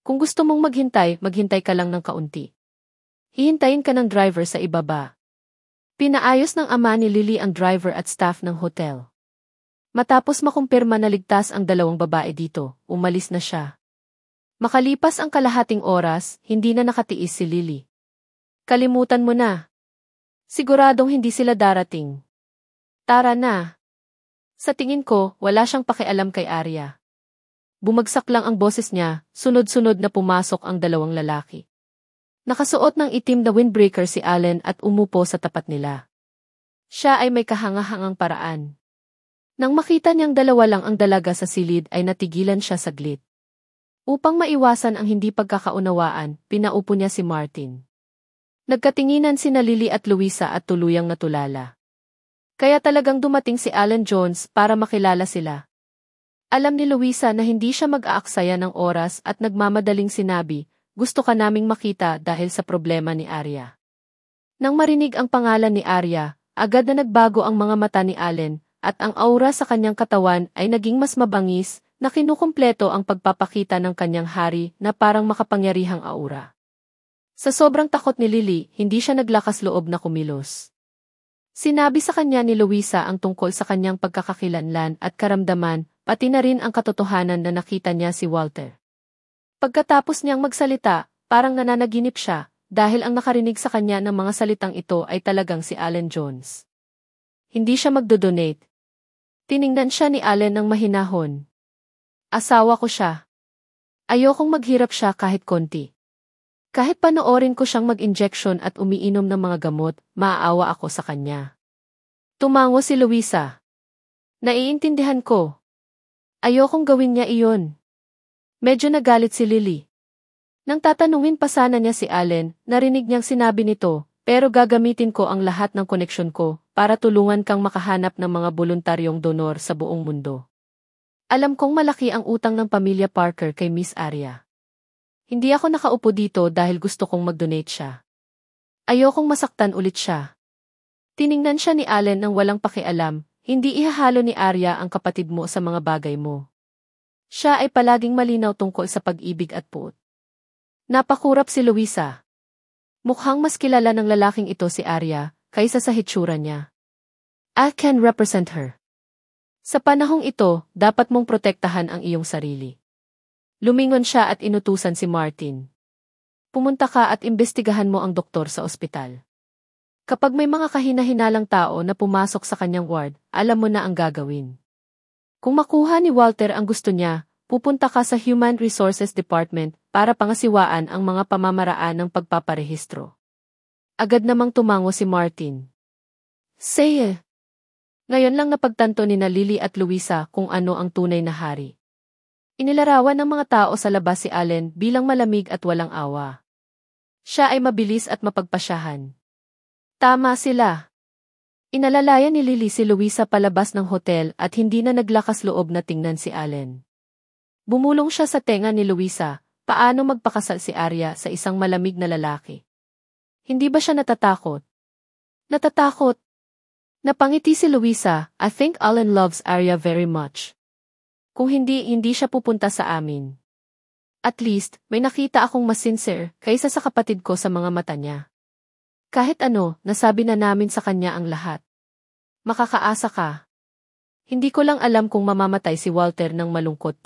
Kung gusto mong maghintay ka lang ng kaunti. Hihintayin ka ng driver sa ibaba. Pinaayos ng ama ni Lily ang driver at staff ng hotel. Matapos makumpirma na ligtas ang dalawang babae dito, umalis na siya. Makalipas ang kalahating oras, hindi na nakatiis si Lily. Kalimutan mo na. Siguradong hindi sila darating. Tara na. Sa tingin ko, wala siyang pakialam kay Arya. Bumagsak lang ang boses niya, sunod-sunod na pumasok ang dalawang lalaki. Nakasuot ng itim na windbreaker si Allen at umupo sa tapat nila. Siya ay may kahangahangang paraan. Nang makita niyang dalawa lang ang dalaga sa silid ay natigilan siya saglit. Upang maiwasan ang hindi pagkakaunawaan, pinaupo niya si Martin. Nagkatinginan sina Lily at Luisa at tuluyang natulala. Kaya talagang dumating si Alan Jones para makilala sila. Alam ni Luisa na hindi siya mag-aaksaya ng oras at nagmamadaling sinabi, gusto ka naming makita dahil sa problema ni Arya. Nang marinig ang pangalan ni Arya, agad na nagbago ang mga mata ni Allen, at ang aura sa kanyang katawan ay naging mas mabangis na kinukumpleto ang pagpapakita ng kanyang hari na parang makapangyarihang aura. Sa sobrang takot ni Lily, hindi siya naglakas loob na kumilos. Sinabi sa kanya ni Luisa ang tungkol sa kanyang pagkakakilanlan at karamdaman, pati na rin ang katotohanan na nakita niya si Walter. Pagkatapos niyang magsalita, parang nananaginip siya, dahil ang nakarinig sa kanya ng mga salitang ito ay talagang si Alan Jones. Hindi siya magdodonate. Tiningnan siya ni Allen ng mahinahon. Asawa ko siya. Ayokong maghirap siya kahit konti. Kahit panoorin ko siyang mag-injection at umiinom ng mga gamot, maaawa ako sa kanya. Tumango si Luisa. Naiintindihan ko. Ayokong gawin niya iyon. Medyo nagalit si Lily. Nang tatanungin pa sana niya si Allen, narinig niyang sinabi nito, pero gagamitin ko ang lahat ng koneksyon ko para tulungan kang makahanap ng mga voluntaryong donor sa buong mundo. Alam kong malaki ang utang ng pamilya Parker kay Miss Arya. Hindi ako nakaupo dito dahil gusto kong mag-donate siya. Ayokong masaktan ulit siya. Tiningnan siya ni Allen nang walang pakialam, hindi ihahalo ni Arya ang kapatid mo sa mga bagay mo. Siya ay palaging malinaw tungkol sa pag-ibig at puot. Napakurap si Luisa. Mukhang mas kilala ng lalaking ito si Arya, kaysa sa hitsura niya. I can represent her. Sa panahong ito, dapat mong protektahan ang iyong sarili. Lumingon siya at inutusan si Martin. Pumunta ka at imbestigahan mo ang doktor sa ospital. Kapag may mga kahina-hinalang tao na pumasok sa kanyang ward, alam mo na ang gagawin. Kung makuha ni Walter ang gusto niya, pupunta ka sa Human Resources Department para pangasiwaan ang mga pamamaraan ng pagpaparehistro. Agad namang tumango si Martin. Say. Ngayon lang napagtanto ni Lily at Luisa kung ano ang tunay na hari. Inilarawan ng mga tao sa labas si Allen bilang malamig at walang awa. Siya ay mabilis at mapagpasyahan. Tama sila. Inalalayan ni Lily si Luisa palabas ng hotel at hindi na naglakas loob na tingnan si Allen. Bumulong siya sa tenga ni Luisa, paano magpakasal si Arya sa isang malamig na lalaki. Hindi ba siya natatakot? Natatakot. Napangiti si Luisa, I think Allen loves Arya very much. Kung hindi siya pupunta sa amin. At least, may nakita akong mas sincere kaysa sa kapatid ko sa mga mata niya. Kahit ano, nasabi na namin sa kanya ang lahat. Makakaasa ka. Hindi ko lang alam kung mamamatay si Walter ng malungkot.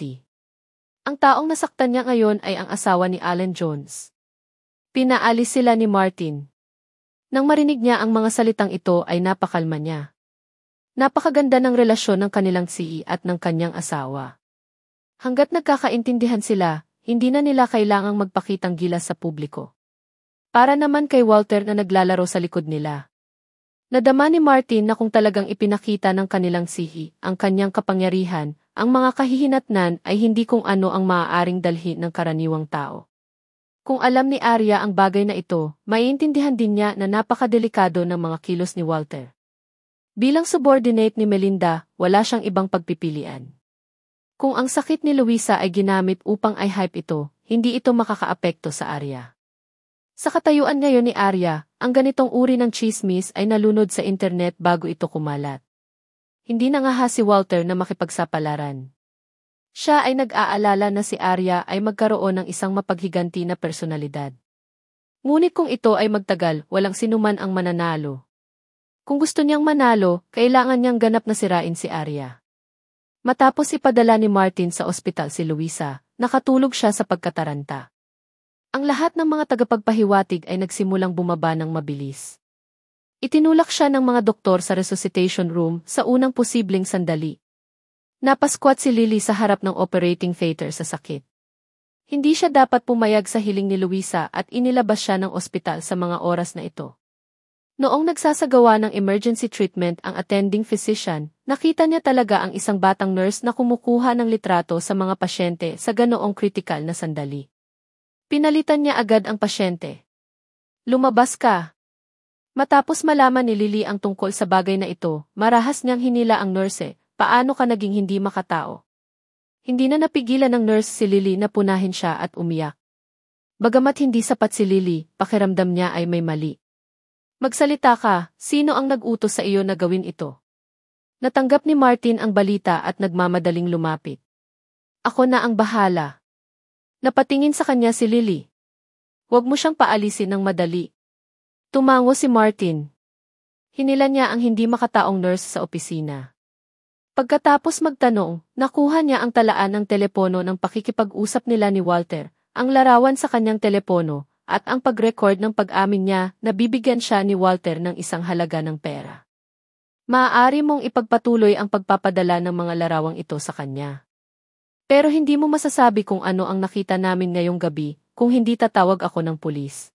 Ang taong nasaktan niya ngayon ay ang asawa ni Allen Jones. Pinaalis sila ni Martin. Nang marinig niya ang mga salitang ito ay napakalma niya. Napakaganda ng relasyon ng kanilang CE at ng kanyang asawa. Hanggat nagkakaintindihan sila, hindi na nila kailangang magpakitang gilas sa publiko. Para naman kay Walter na naglalaro sa likod nila. Nadama ni Martin na kung talagang ipinakita ng kanilang sihi ang kanyang kapangyarihan, ang mga kahihinatnan ay hindi kung ano ang maaaring dalhin ng karaniwang tao. Kung alam ni Arya ang bagay na ito, maiintindihan din niya na napakadelikado ng mga kilos ni Walter. Bilang subordinate ni Melinda, wala siyang ibang pagpipilian. Kung ang sakit ni Luisa ay ginamit upang i-hype ito, hindi ito makakaapekto sa Arya. Sa katayuan ngayon ni Arya, ang ganitong uri ng chismis ay nalunod sa internet bago ito kumalat. Hindi nangahas si Walter na makipagsapalaran. Siya ay nag-aalala na si Arya ay magkaroon ng isang mapaghiganti na personalidad. Ngunit kung ito ay magtagal, walang sinuman ang mananalo. Kung gusto niyang manalo, kailangan niyang ganap na sirain si Arya. Matapos ipadala ni Martin sa ospital si Luisa, nakatulog siya sa pagkataranta. Ang lahat ng mga tagapagpahiwatig ay nagsimulang bumaba ng mabilis. Itinulak siya ng mga doktor sa resuscitation room sa unang posibleng sandali. Napasquat si Lily sa harap ng operating theater sa sakit. Hindi siya dapat pumayag sa hiling ni Luisa at inilabas siya ng ospital sa mga oras na ito. Noong nagsasagawa ng emergency treatment ang attending physician, nakita niya talaga ang isang batang nurse na kumukuha ng litrato sa mga pasyente sa ganoong kritikal na sandali. Pinalitan niya agad ang pasyente. Lumabas ka. Matapos malaman ni Lily ang tungkol sa bagay na ito, marahas niyang hinila ang nurse, paano ka naging hindi makatao? Hindi na napigilan ng nurse si Lily na punahin siya at umiyak. Bagamat hindi sapat si Lily, pakiramdam niya ay may mali. Magsalita ka, sino ang nag-utos sa iyo na gawin ito? Natanggap ni Martin ang balita at nagmamadaling lumapit. Ako na ang bahala. Napatingin sa kanya si Lily. Huwag mo siyang paalisin ng madali. Tumango si Martin. Hinila niya ang hindi makataong nurse sa opisina. Pagkatapos magtanong, nakuha niya ang talaan ng telepono ng pakikipag-usap nila ni Walter, ang larawan sa kanyang telepono, at ang pag-record ng pag-amin niya na bibigyan siya ni Walter ng isang halaga ng pera. Maaari mong ipagpatuloy ang pagpapadala ng mga larawang ito sa kanya. Pero hindi mo masasabi kung ano ang nakita namin ngayong gabi, kung hindi tatawag ako ng pulis.